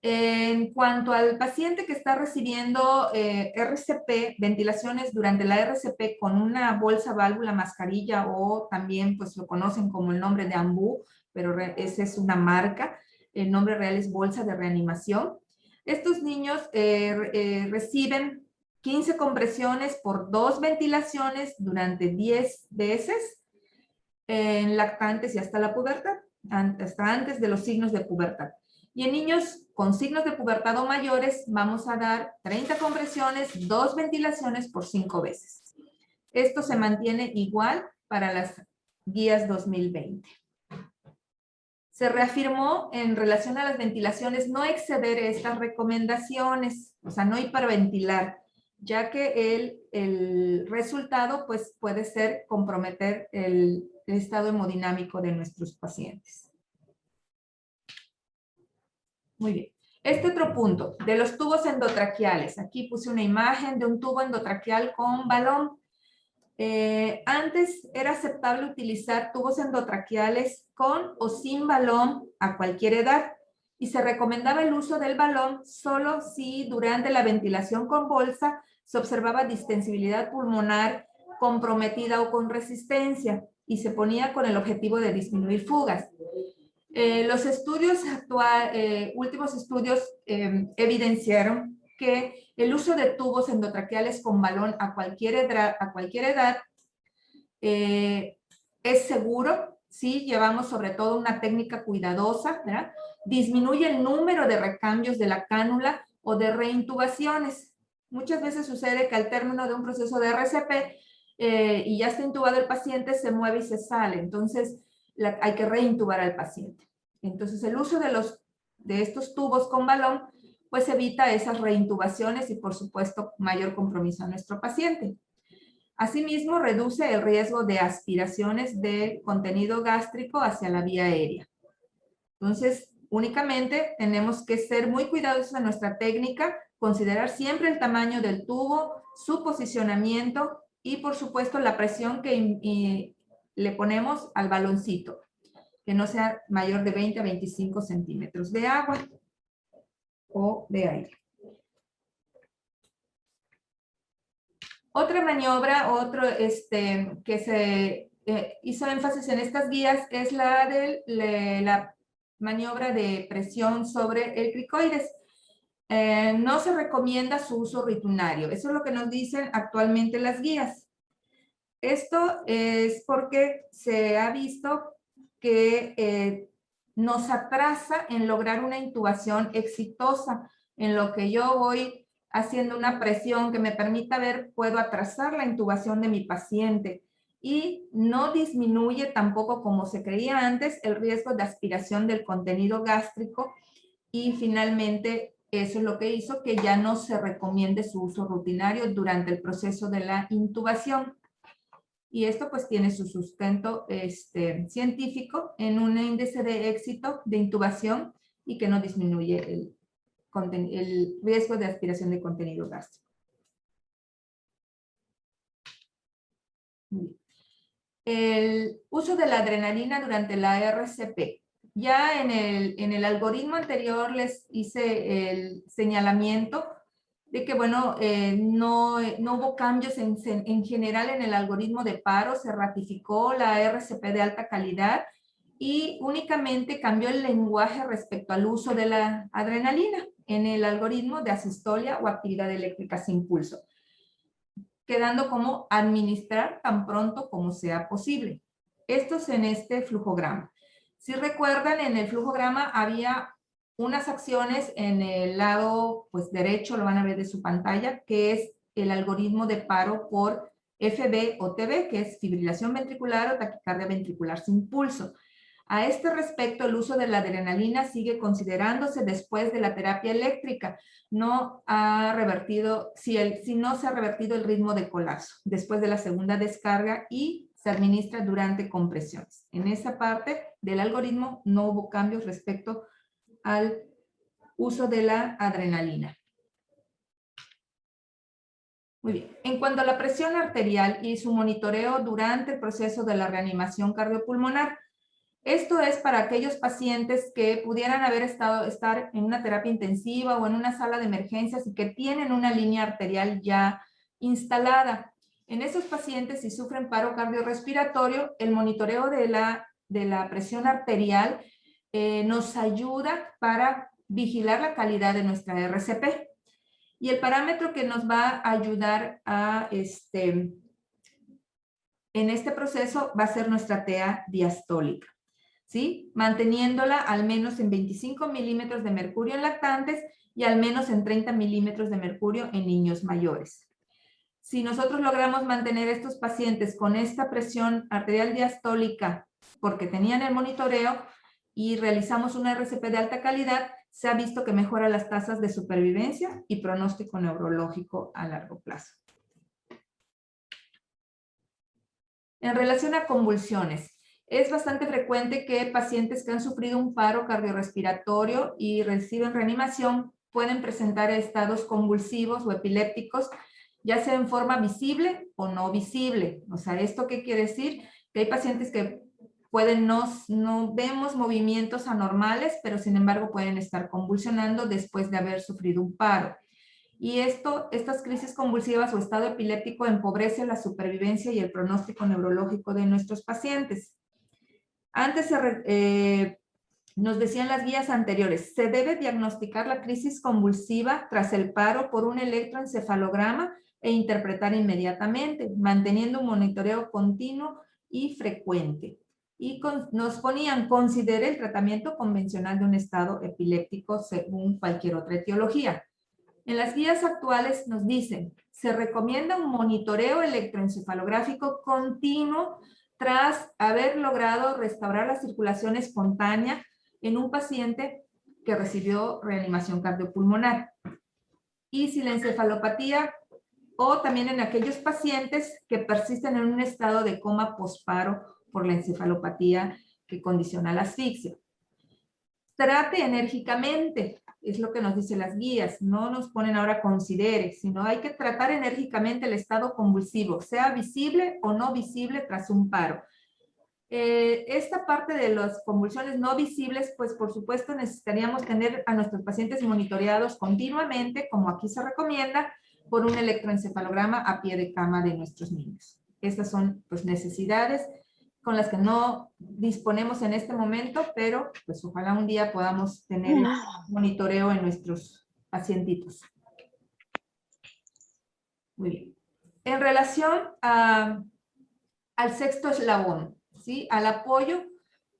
En cuanto al paciente que está recibiendo RCP, ventilaciones durante la RCP con una bolsa, válvula, mascarilla, o también pues lo conocen como el nombre de AMBU, pero esa es una marca, el nombre real es bolsa de reanimación. Estos niños reciben 15 compresiones por 2 ventilaciones durante 10 veces en lactantes y hasta la pubertad, hasta antes de los signos de pubertad. Y en niños con signos de pubertad o mayores vamos a dar 30 compresiones, 2 ventilaciones por 5 veces. Esto se mantiene igual para las guías 2020. Se reafirmó en relación a las ventilaciones no exceder estas recomendaciones, o sea, no hiperventilar, ya que el resultado pues, puede ser comprometer el estado hemodinámico de nuestros pacientes. Muy bien. Este otro punto, de los tubos endotraqueales. Aquí puse una imagen de un tubo endotraqueal con balón. Antes era aceptable utilizar tubos endotraqueales con o sin balón a cualquier edad y se recomendaba el uso del balón solo si durante la ventilación con bolsa se observaba distensibilidad pulmonar comprometida o con resistencia y se ponía con el objetivo de disminuir fugas. Los estudios últimos estudios evidenciaron que el uso de tubos endotraqueales con balón a cualquier edad es seguro, si llevamos sobre todo una técnica cuidadosa, ¿verdad? Disminuye el número de recambios de la cánula o de reintubaciones. Muchas veces sucede que al término de un proceso de RCP y ya está intubado el paciente, se mueve y se sale. Entonces, hay que reintubar al paciente. Entonces, el uso de estos tubos con balón, pues evita esas reintubaciones y, por supuesto, mayor compromiso a nuestro paciente. Asimismo, reduce el riesgo de aspiraciones de contenido gástrico hacia la vía aérea. Entonces, únicamente tenemos que ser muy cuidadosos en nuestra técnica, considerar siempre el tamaño del tubo, su posicionamiento y, por supuesto, la presión que le ponemos al baloncito, que no sea mayor de 20 a 25 centímetros de agua o de aire. Otra maniobra, que se hizo énfasis en estas guías es la de la maniobra de presión sobre el cricoides. No se recomienda su uso rutinario. Eso es lo que nos dicen actualmente las guías. Esto es porque se ha visto que nos atrasa en lograr una intubación exitosa. En lo que yo voy haciendo una presión que me permita ver, puedo atrasar la intubación de mi paciente y no disminuye tampoco, como se creía antes, el riesgo de aspiración del contenido gástrico y finalmente eso es lo que hizo que ya no se recomiende su uso rutinario durante el proceso de la intubación. Y esto pues tiene su sustento científico en un índice de éxito de intubación y que no disminuye el riesgo de aspiración de contenido gástrico. el uso de la adrenalina durante la RCP. Ya en el algoritmo anterior les hice el señalamiento de que, bueno, no hubo cambios en general en el algoritmo de paro, se ratificó la RCP de alta calidad y únicamente cambió el lenguaje respecto al uso de la adrenalina en el algoritmo de asistolia o actividad eléctrica sin pulso, quedando como administrar tan pronto como sea posible. Esto es en este flujograma. Si recuerdan, en el flujograma había unas acciones en el lado pues, derecho, lo van a ver de su pantalla, que es el algoritmo de paro por FB o TB, que es fibrilación ventricular o taquicardia ventricular sin pulso. A este respecto, el uso de la adrenalina sigue considerándose después de la terapia eléctrica. No ha revertido, si no se ha revertido el ritmo de colapso después de la segunda descarga y se administra durante compresiones. En esa parte del algoritmo no hubo cambios respecto al uso de la adrenalina. Muy bien. En cuanto a la presión arterial y su monitoreo durante el proceso de la reanimación cardiopulmonar, esto es para aquellos pacientes que pudieran estar en una terapia intensiva o en una sala de emergencias y que tienen una línea arterial ya instalada. En esos pacientes, si sufren paro cardiorrespiratorio, el monitoreo de la presión arterial nos ayuda para vigilar la calidad de nuestra RCP. Y el parámetro que nos va a ayudar en este proceso va a ser nuestra TA diastólica, ¿sí? Manteniéndola al menos en 25 milímetros de mercurio en lactantes y al menos en 30 milímetros de mercurio en niños mayores. Si nosotros logramos mantener estos pacientes con esta presión arterial diastólica porque tenían el monitoreo y realizamos una RCP de alta calidad, se ha visto que mejora las tasas de supervivencia y pronóstico neurológico a largo plazo. En relación a convulsiones, es bastante frecuente que pacientes que han sufrido un paro cardiorrespiratorio y reciben reanimación pueden presentar estados convulsivos o epilépticos, ya sea en forma visible o no visible. O sea, ¿esto qué quiere decir? Que hay pacientes que no vemos movimientos anormales, pero sin embargo pueden estar convulsionando después de haber sufrido un paro. Y estas crisis convulsivas o estado epiléptico empobrece la supervivencia y el pronóstico neurológico de nuestros pacientes. Antes nos decían las guías anteriores, se debe diagnosticar la crisis convulsiva tras el paro por un electroencefalograma e interpretar inmediatamente, manteniendo un monitoreo continuo y frecuente. Y nos ponían, considere el tratamiento convencional de un estado epiléptico según cualquier otra etiología. En las guías actuales nos dicen, se recomienda un monitoreo electroencefalográfico continuo tras haber logrado restaurar la circulación espontánea en un paciente que recibió reanimación cardiopulmonar. Y si la encefalopatía, o también en aquellos pacientes que persisten en un estado de coma posparo por la encefalopatía que condiciona la asfixia. Trate enérgicamente, es lo que nos dicen las guías, no nos ponen ahora considere, sino hay que tratar enérgicamente el estado convulsivo, sea visible o no visible tras un paro. Esta parte de las convulsiones no visibles, pues por supuesto necesitaríamos tener a nuestros pacientes monitoreados continuamente, como aquí se recomienda, por un electroencefalograma a pie de cama de nuestros niños. Estas son pues necesidades con las que no disponemos en este momento, pero pues ojalá un día podamos tener monitoreo en nuestros pacientitos. Muy bien. En relación al sexto eslabón, ¿sí? Al apoyo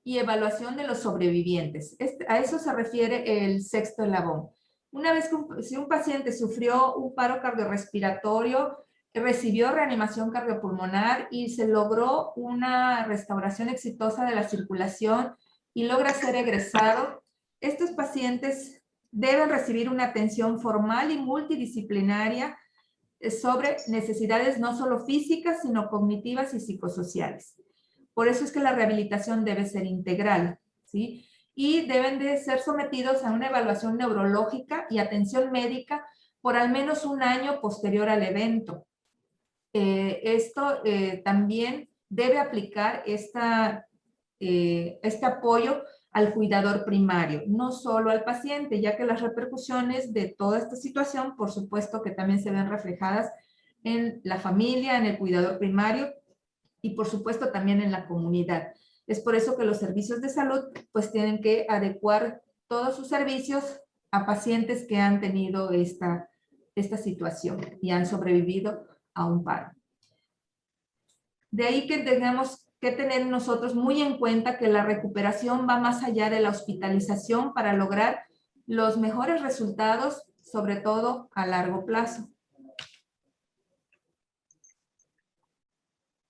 y evaluación de los sobrevivientes. A eso se refiere el sexto eslabón. Una vez que si un paciente sufrió un paro cardiorrespiratorio, recibió reanimación cardiopulmonar y se logró una restauración exitosa de la circulación y logra ser egresado, estos pacientes deben recibir una atención formal y multidisciplinaria sobre necesidades no solo físicas, sino cognitivas y psicosociales. Por eso es que la rehabilitación debe ser integral, ¿sí? Y deben de ser sometidos a una evaluación neurológica y atención médica por al menos un año posterior al evento. Esto también debe aplicar este apoyo al cuidador primario, no solo al paciente, ya que las repercusiones de toda esta situación, por supuesto que también se ven reflejadas en la familia, en el cuidador primario y por supuesto también en la comunidad. Es por eso que los servicios de salud pues tienen que adecuar todos sus servicios a pacientes que han tenido esta situación y han sobrevivido a un paro. De ahí que tengamos que tener nosotros muy en cuenta que la recuperación va más allá de la hospitalización para lograr los mejores resultados, sobre todo a largo plazo.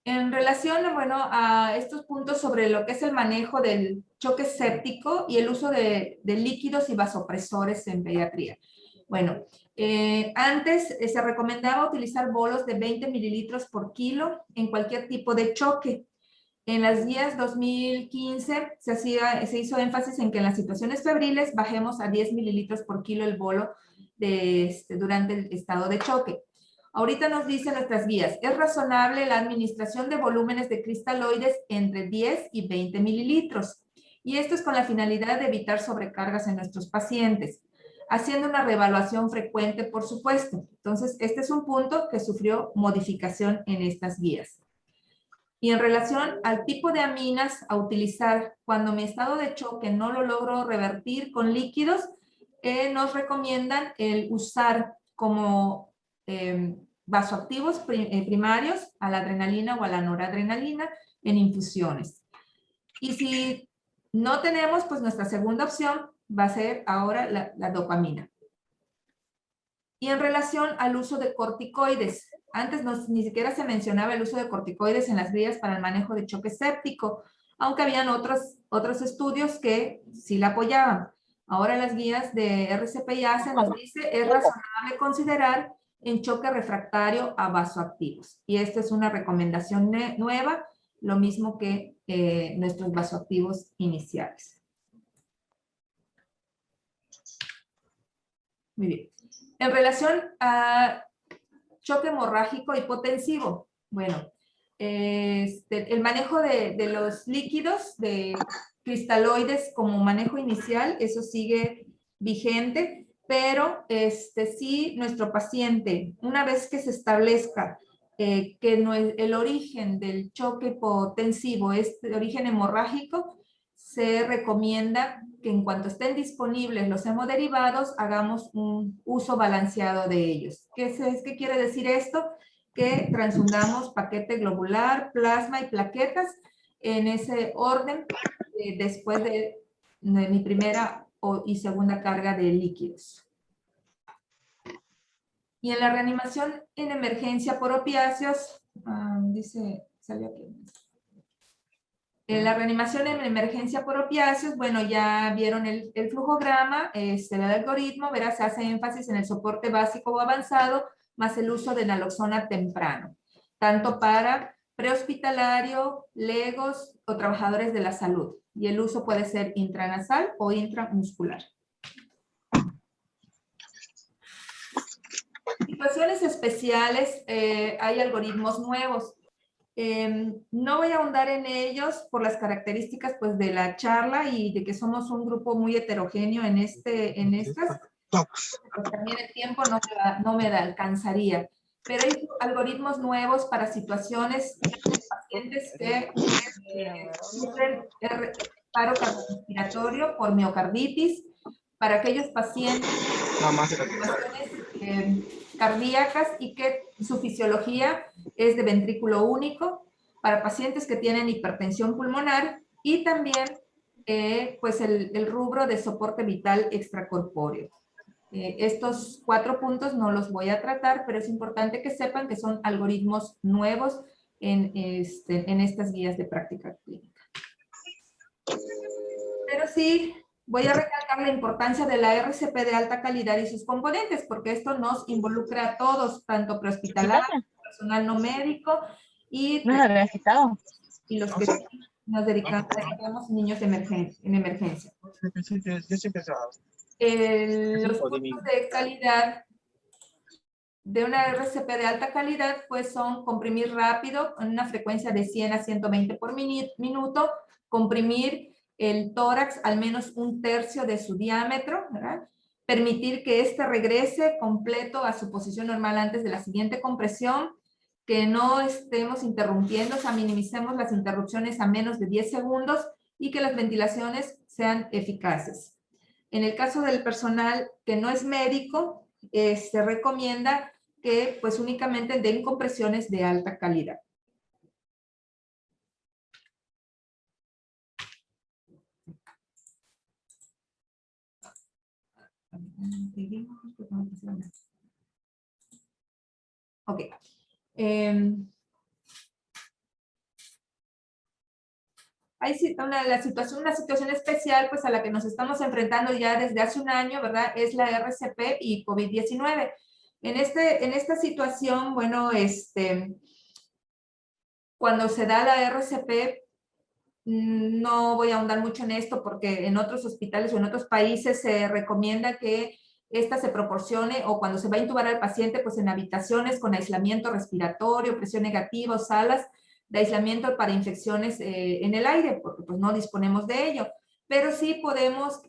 En relación, bueno, a estos puntos sobre lo que es el manejo del choque séptico y el uso de líquidos y vasopresores en pediatría. Bueno, antes se recomendaba utilizar bolos de 20 mililitros por kilo en cualquier tipo de choque. En las guías 2015 se hizo énfasis en que en las situaciones febriles bajemos a 10 mililitros por kilo el bolo durante el estado de choque. Ahorita nos dicen nuestras guías, es razonable la administración de volúmenes de cristaloides entre 10 y 20 mililitros. Y esto es con la finalidad de evitar sobrecargas en nuestros pacientes, haciendo una reevaluación frecuente, por supuesto. Entonces, este es un punto que sufrió modificación en estas guías. Y en relación al tipo de aminas a utilizar cuando mi estado de choque no lo logro revertir con líquidos, nos recomiendan el usar como vasoactivos primarios a la adrenalina o a la noradrenalina en infusiones. Y si no tenemos, pues nuestra segunda opción va a ser ahora la dopamina. Y en relación al uso de corticoides, antes ni siquiera se mencionaba el uso de corticoides en las guías para el manejo de choque séptico, aunque habían otros estudios que sí la apoyaban. Ahora las guías de RCP y ACE nos dice es razonable considerar en choque refractario a vasoactivos. Y esta es una recomendación nueva, lo mismo que nuestros vasoactivos iniciales. Muy bien. En relación a choque hemorrágico hipotensivo, bueno, el manejo de los líquidos, de cristaloides como manejo inicial, eso sigue vigente, pero sí nuestro paciente, una vez que se establezca que el origen del choque hipotensivo es de origen hemorrágico, se recomienda que en cuanto estén disponibles los hemoderivados, hagamos un uso balanceado de ellos. ¿Qué quiere decir esto? Que transfundamos paquete globular, plasma y plaquetas en ese orden después de mi primera y segunda carga de líquidos. Y en la reanimación en emergencia por opiáceos, salió aquí. En la reanimación en emergencia por opiáceos, bueno, ya vieron el flujograma, el algoritmo, verás, se hace énfasis en el soporte básico o avanzado, más el uso de naloxona temprano, tanto para prehospitalario, legos o trabajadores de la salud. Y el uso puede ser intranasal o intramuscular. Situaciones especiales, hay algoritmos nuevos. No voy a ahondar en ellos por las características pues, de la charla y de que somos un grupo muy heterogéneo en estas. Pues, también el tiempo no me alcanzaría. Pero hay algoritmos nuevos para situaciones de pacientes que sufren paro cardiorrespiratorio por miocarditis, para aquellos pacientes cardíacas y que su fisiología es de ventrículo único, para pacientes que tienen hipertensión pulmonar y también pues el rubro de soporte vital extracorpóreo. Estos 4 puntos no los voy a tratar, pero es importante que sepan que son algoritmos nuevos en estas guías de práctica clínica. Pero sí, voy a recalcar la importancia de la RCP de alta calidad y sus componentes, porque esto nos involucra a todos, tanto prehospitalario, personal no médico y los que nos dedicamos niños en emergencia. Los puntos de calidad de una RCP de alta calidad, pues son comprimir rápido en una frecuencia de 100 a 120 por minuto, comprimir el tórax al menos 1/3 de su diámetro, ¿verdad? Permitir que éste regrese completo a su posición normal antes de la siguiente compresión, que no estemos interrumpiendo, o sea, minimicemos las interrupciones a menos de 10 segundos y que las ventilaciones sean eficaces. En el caso del personal que no es médico, se recomienda que pues únicamente den compresiones de alta calidad. Ok. Hay una situación especial pues a la que nos estamos enfrentando ya desde hace un año, ¿verdad? Es la RCP y COVID-19. En esta situación, bueno, cuando se da la RCP, no voy a ahondar mucho en esto porque en otros hospitales o en otros países se recomienda que esta se proporcione o cuando se va a intubar al paciente, pues en habitaciones con aislamiento respiratorio, presión negativa o salas de aislamiento para infecciones en el aire, porque pues no disponemos de ello. Pero sí podemos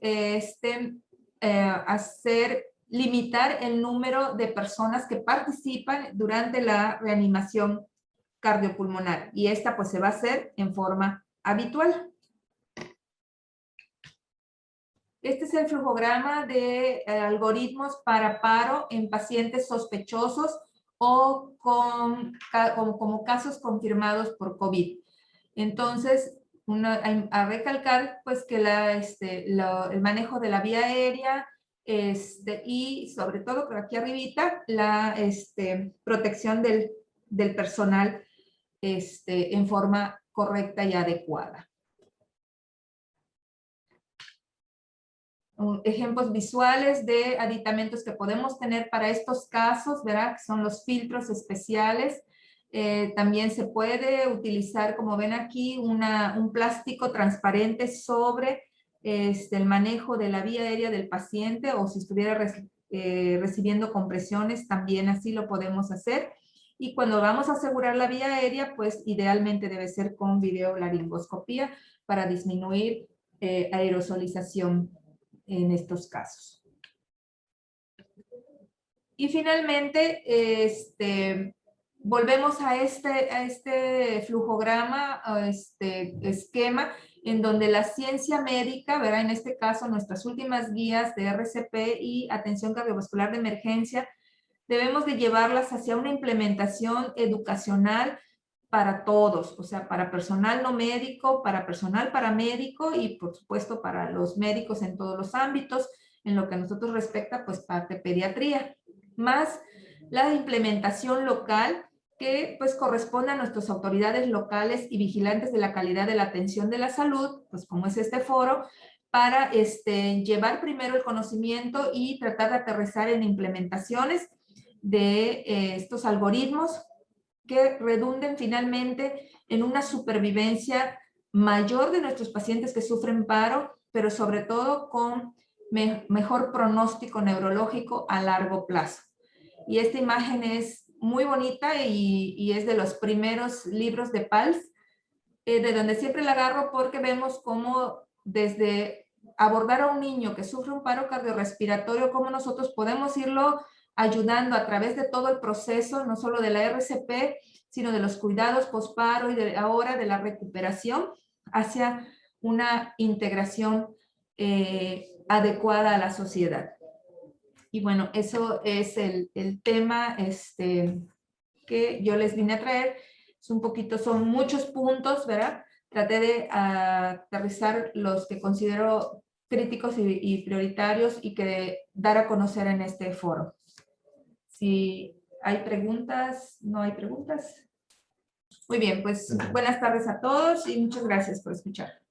limitar el número de personas que participan durante la reanimación cardiopulmonar y esta pues se va a hacer en forma habitual. Este es el flujograma de algoritmos para paro en pacientes sospechosos o como casos confirmados por COVID. Entonces, a recalcar pues que el manejo de la vía aérea y sobre todo por aquí arribita la protección del personal en forma correcta y adecuada. Ejemplos visuales de aditamentos que podemos tener para estos casos, ¿verdad? Que son los filtros especiales. También se puede utilizar, como ven aquí, un plástico transparente sobre el manejo de la vía aérea del paciente o si estuviera recibiendo compresiones, también así lo podemos hacer. Y cuando vamos a asegurar la vía aérea, pues idealmente debe ser con videolaringoscopía para disminuir aerosolización en estos casos. Y finalmente, volvemos a este flujograma, a este esquema, en donde la ciencia médica, ¿verdad? En este caso, nuestras últimas guías de RCP y atención cardiovascular de emergencia, debemos de llevarlas hacia una implementación educacional para todos, o sea, para personal no médico, para personal paramédico y por supuesto para los médicos en todos los ámbitos, en lo que a nosotros respecta, pues parte pediatría, más la implementación local que pues corresponde a nuestras autoridades locales y vigilantes de la calidad de la atención de la salud, pues como es este foro, para llevar primero el conocimiento y tratar de aterrizar en implementaciones de estos algoritmos que redunden finalmente en una supervivencia mayor de nuestros pacientes que sufren paro, pero sobre todo con mejor pronóstico neurológico a largo plazo. Y esta imagen es muy bonita y es de los primeros libros de PALS, de donde siempre la agarro porque vemos cómo desde abordar a un niño que sufre un paro cardiorrespiratorio, cómo nosotros podemos irlo ayudando a través de todo el proceso, no solo de la RCP, sino de los cuidados posparo y ahora de la recuperación hacia una integración adecuada a la sociedad. Y bueno, eso es el tema que yo les vine a traer. Es un poquito, son muchos puntos, ¿verdad? Traté de aterrizar los que considero críticos y prioritarios y que dar a conocer en este foro. Si hay preguntas, ¿no hay preguntas? Muy bien, pues buenas tardes a todos y muchas gracias por escuchar.